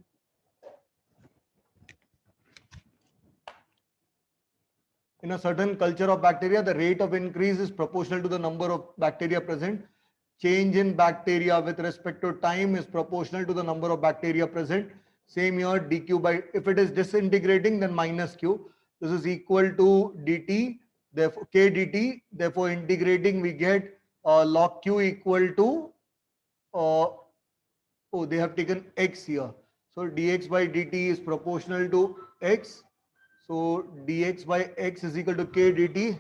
In a certain culture of bacteria, the rate of increase is proportional to the number of bacteria present. Change in bacteria with respect to time is proportional to the number of bacteria present. Same here, dq by, if it is disintegrating, then minus q. This is equal to dt, therefore k dt. Therefore, integrating, we get log q equal to, oh, they have taken x here. So dx by dt is proportional to x. So dx by x is equal to k dt.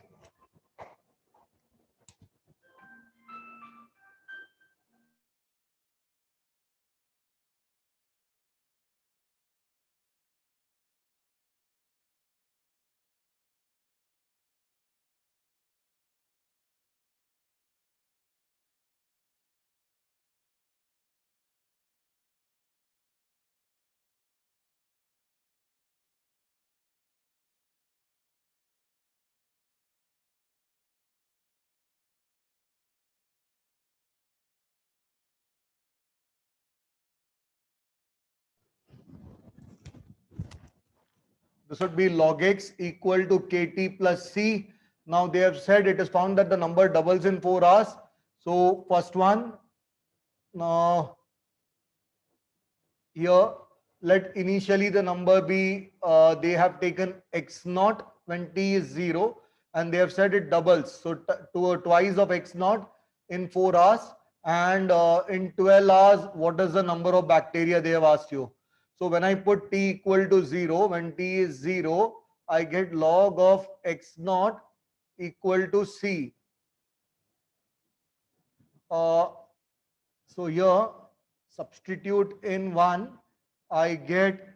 This would be log x equal to kt plus c. Now they have said it is found that the number doubles in 4 hours. So first one, now here let initially the number be, they have taken x naught when t is 0 and they have said it doubles. So twice of x naught in 4 hours, and in 12 hours, what is the number of bacteria they have asked you? So when I put t equal to 0, when t is 0, I get log of x naught equal to c. So here substitute in 1, I get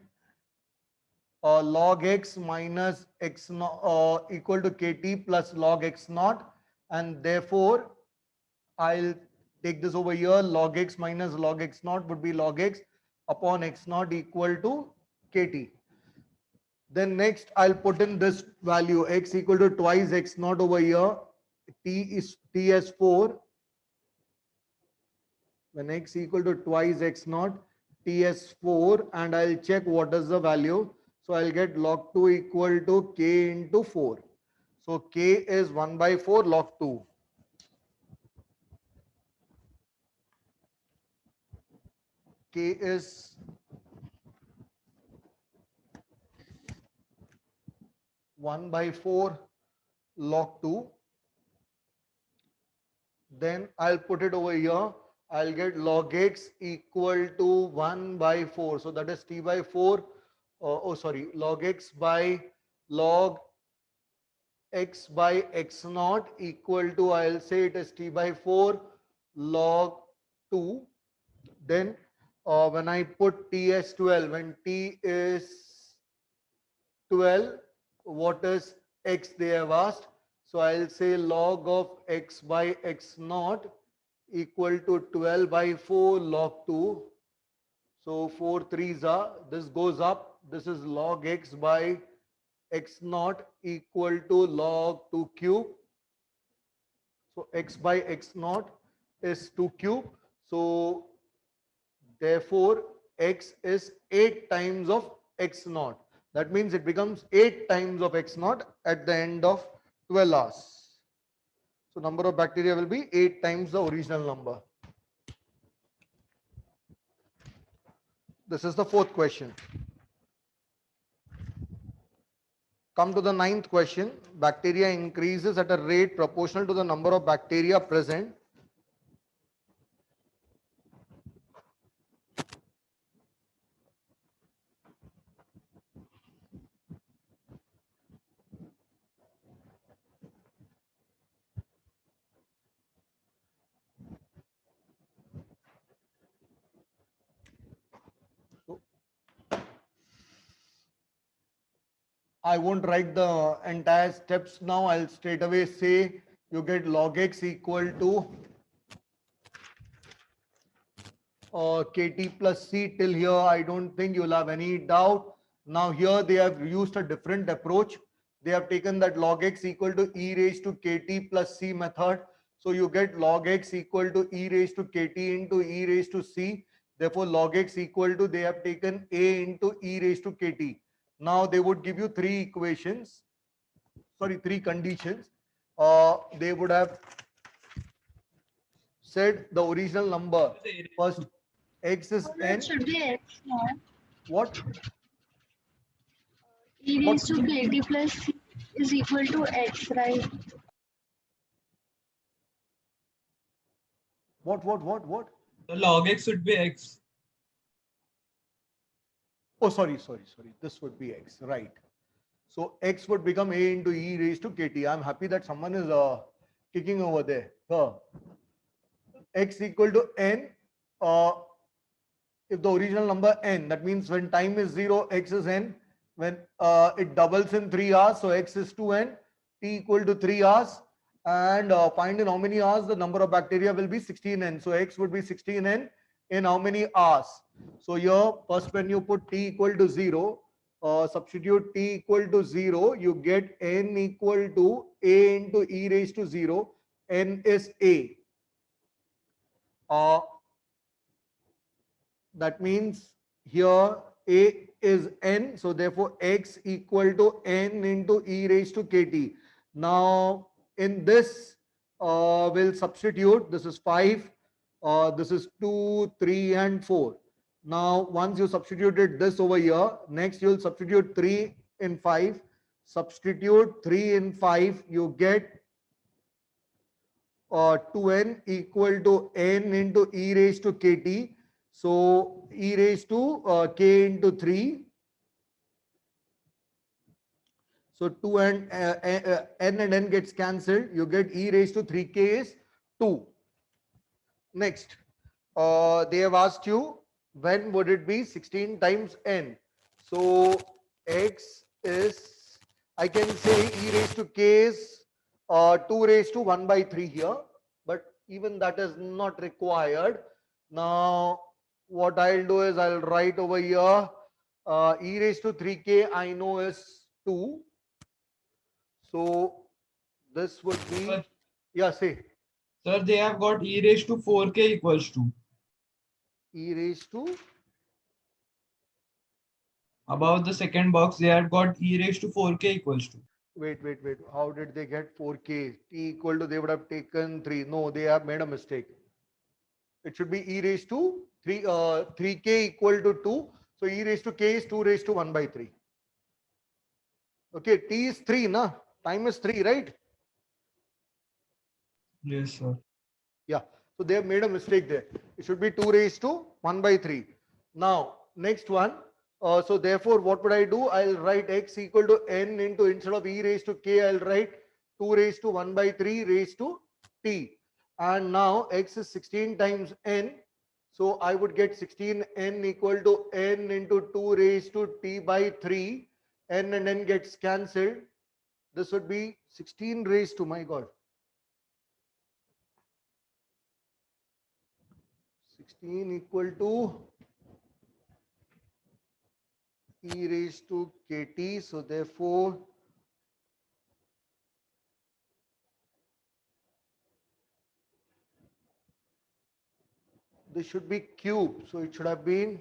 log x minus x naught equal to kt plus log x naught, and therefore I'll take this over here. Log x minus log x naught would be log x upon x naught equal to kt. Then next I'll put in this value x equal to twice x naught over here. T as 4. When x equal to twice x naught, t as 4, and I'll check what is the value. So I'll get log 2 equal to k into 4. So k is 1 by 4 log 2. K is 1 by 4 log 2. Then I'll put it over here. I'll get log x equal to 1 by 4. So that is t by 4. Log x by log x by x naught equal to, I'll say it is t by 4 log 2. Then when I put t as 12, when t is 12, what is x they have asked? So I'll say log of x by x naught equal to 12 by 4 log 2. So 4 3s are, this goes up. This is log x by x naught equal to log 2 cube. So x by x naught is 2 cube. So therefore x is 8 times of x naught. That means it becomes 8 times of x naught at the end of 12 hours. So number of bacteria will be 8 times the original number. This is the 4th question. Come to the 9th question. Bacteria increases at a rate proportional to the number of bacteria present. I won't write the entire steps now. I'll straight away say you get log x equal to kt plus c. Till here, I don't think you'll have any doubt. Now here they have used a different approach. They have taken that log x equal to e raised to kt plus c method. So you get log x equal to e raised to kt into e raised to c. Therefore, log x equal to, they have taken a into e raised to kt. Now they would give you 3 equations, sorry, 3 conditions. They would have said the original number. First, x is So n. that should be x naught. What? E raised to kt plus c is equal to x, right? What? The log x should be x. Oh, sorry. This would be x, right? So x would become a into e raised to kt. I'm happy that someone is kicking over there. X equal to n. If the original number n, that means when time is 0, x is n. When it doubles in 3 hours, so x is 2n. T equal to 3 hours, and find in how many hours the number of bacteria will be 16n. So x would be 16n in how many hours? So here, first when you put t equal to 0, substitute t equal to 0, you get n equal to a into e raised to 0. N is a. That means here A is n, so therefore x equal to n into e raised to kt. Now in this we'll substitute, this is 5, this is 2, 3 and 4. Now once you substituted this over here, next you'll substitute 3 in 5, substitute 3 in 5, you get 2n equal to n into e raised to kt. So e raised to k into 3. So 2 and n and n gets cancelled. You get e raised to 3k is 2. Next, they have asked you when would it be 16 times n. So x is, I can say e raised to k is 2 raised to 1 by 3 here, but even that is not required. Now what I'll do is I'll write over here e raised to 3k I know is 2. So this would be, Sir, yeah, say sir, they have got e raised to 4k equals to. e raised to, Above the second box, they have got e raised to 4k equals to. wait, how did they get 4k? T equal to, they would have taken 3. No, they have made a mistake. It should be e raised to 3k equal to 2. So e raised to k is 2 raised to 1 by 3. Okay, t is 3, na? Time is 3, right? Yes, sir. Yeah. So they have made a mistake there. It should be 2 raised to 1 by 3. Now, next one. So therefore, what would I do? I'll write x equal to n into, instead of e raised to k, I'll write 2 raised to 1 by 3 raised to t. And now x is 16 times n. So I would get 16n equal to n into 2 raised to t by 3. N and n gets cancelled. This would be 16 raised to, my God, 16 equal to e raised to kt. So therefore, this should be cube. So it should have been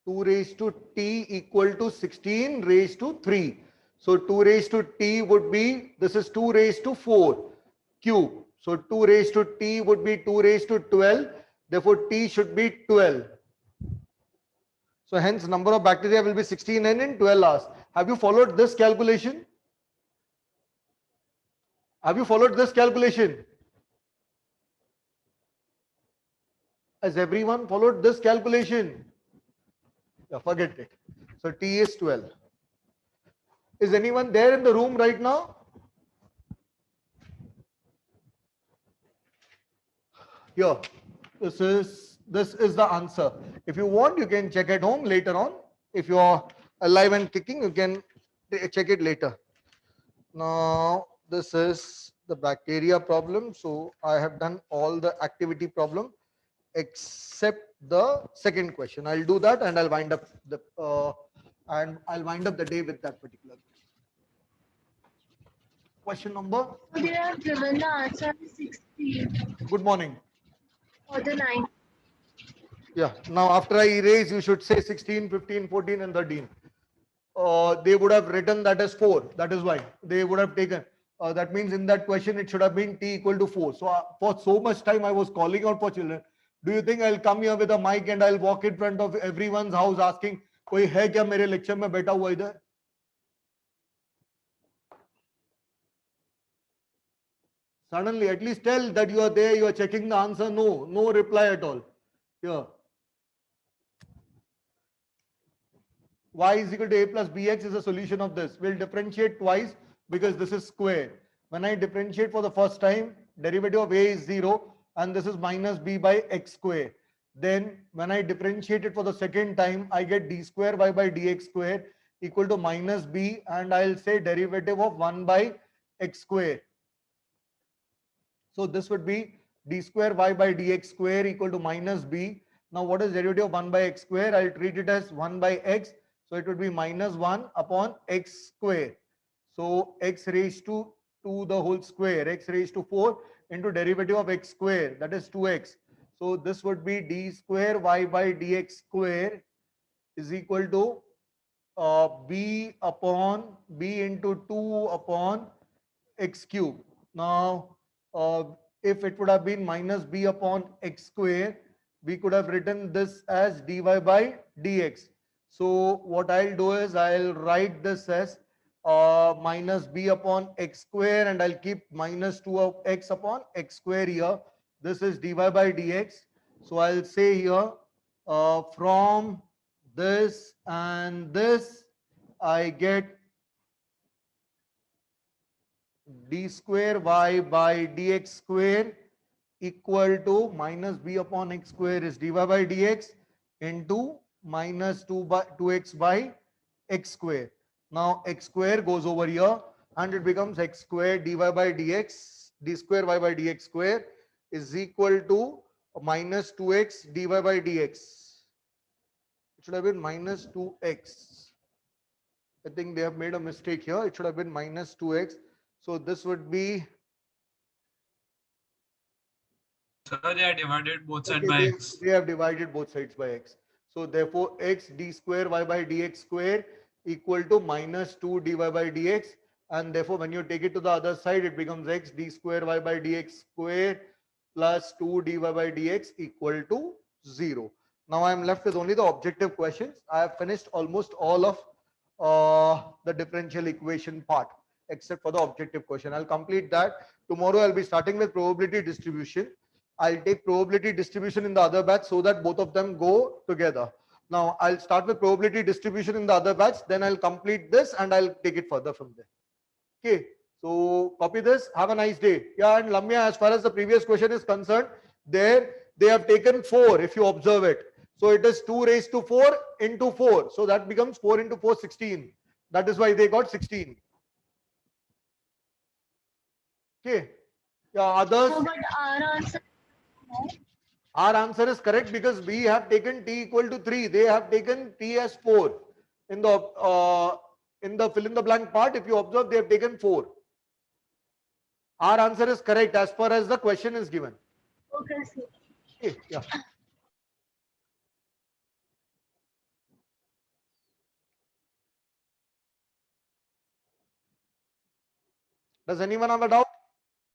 2 raised to t equal to 16 raised to 3. So 2 raised to t would be, this is 2 raised to 4 cube. So 2 raised to t would be 2 raised to 12. Therefore, t should be 12. So hence number of bacteria will be 16n in 12 hours. Have you followed this calculation? Have you followed this calculation? Has everyone followed this calculation? Yeah, forget it. So T is 12. Is anyone there in the room right now? Here, this is the answer. If you want, you can check at home later on. If you are alive and kicking, you can check it later. Now, this is the bacteria problem. So I have done all the activity problem except the second question. I'll do that and I'll wind up the day with that particular question number. So they have given the answer as 16 Good morning. for the 9. Yeah. Now after I erase, you should say 16, 15, 14 and 13. They would have written that as 4. That is why they would have taken. That means in that question it should have been t equal to 4. So for so much time I was calling out for children. Do you think I'll come here with a mic and I'll walk in front of everyone's house asking, कोई है क्या मेरे lecture में बैठा हुआ इधर? Suddenly, at least tell that you are there, you are checking the answer. No, no reply at all. Here. Y is equal to a plus bx is a solution of this. We'll differentiate twice because this is square. When I differentiate for the first time, derivative of a is 0 and this is minus b by x square. Then when I differentiate it for the second time, I get d square y by dx square equal to minus b, and I'll say derivative of 1 by x square. So this would be d square y by dx square equal to minus b. Now what is derivative of 1 by x square? I'll treat it as 1 by x. So it would be minus 1 upon x square. So x raised to 2 the whole square, x raised to 4 into derivative of x square, that is 2x. So this would be d square y by dx square is equal to b upon b into 2 upon x cube. Now, if it would have been minus b upon x square, we could have written this as dy by dx. So what I'll do is I'll write this as minus b upon x square, and I'll keep minus 2 of x upon x square here. This is dy by dx. So I'll say here from this and this, I get d square y by dx square equal to minus b upon x square is dy by dx into minus 2x by x square. Now x square goes over here and it becomes x square dy by dx, d square y by dx square is equal to minus 2x dy by dx. It should have been minus 2x. I think they have made a mistake here. It should have been minus 2x. So this would be, Sir, they are divided both sides okay, by they, x. they have divided both sides by x. So therefore x d square y by dx square equal to minus 2 dy by dx, and therefore when you take it to the other side it becomes x d square y by dx square plus 2 dy by dx equal to 0. Now I am left with only the objective questions. I have finished almost all of the differential equation part except for the objective question. I'll complete that. Tomorrow I'll be starting with probability distribution. I'll take probability distribution in the other batch so that both of them go together. Now I'll start with probability distribution in the other batch, then I'll complete this and I'll take it further from there. Okay, so copy this. Have a nice day. Yeah, and Lamya, as far as the previous question is concerned, there they have taken 4 if you observe it. So it is 2 raised to 4 into 4. So that becomes 4 into 4, 16. That is why they got 16. Okay. Yeah, others. So, but our answer, Our answer is correct because we have taken t equal to 3. They have taken t as 4. In the fill in the blank part, if you observe, they have taken 4. Our answer is correct as far as the question is given. okay, sir. Okay, yeah. Does anyone have a doubt?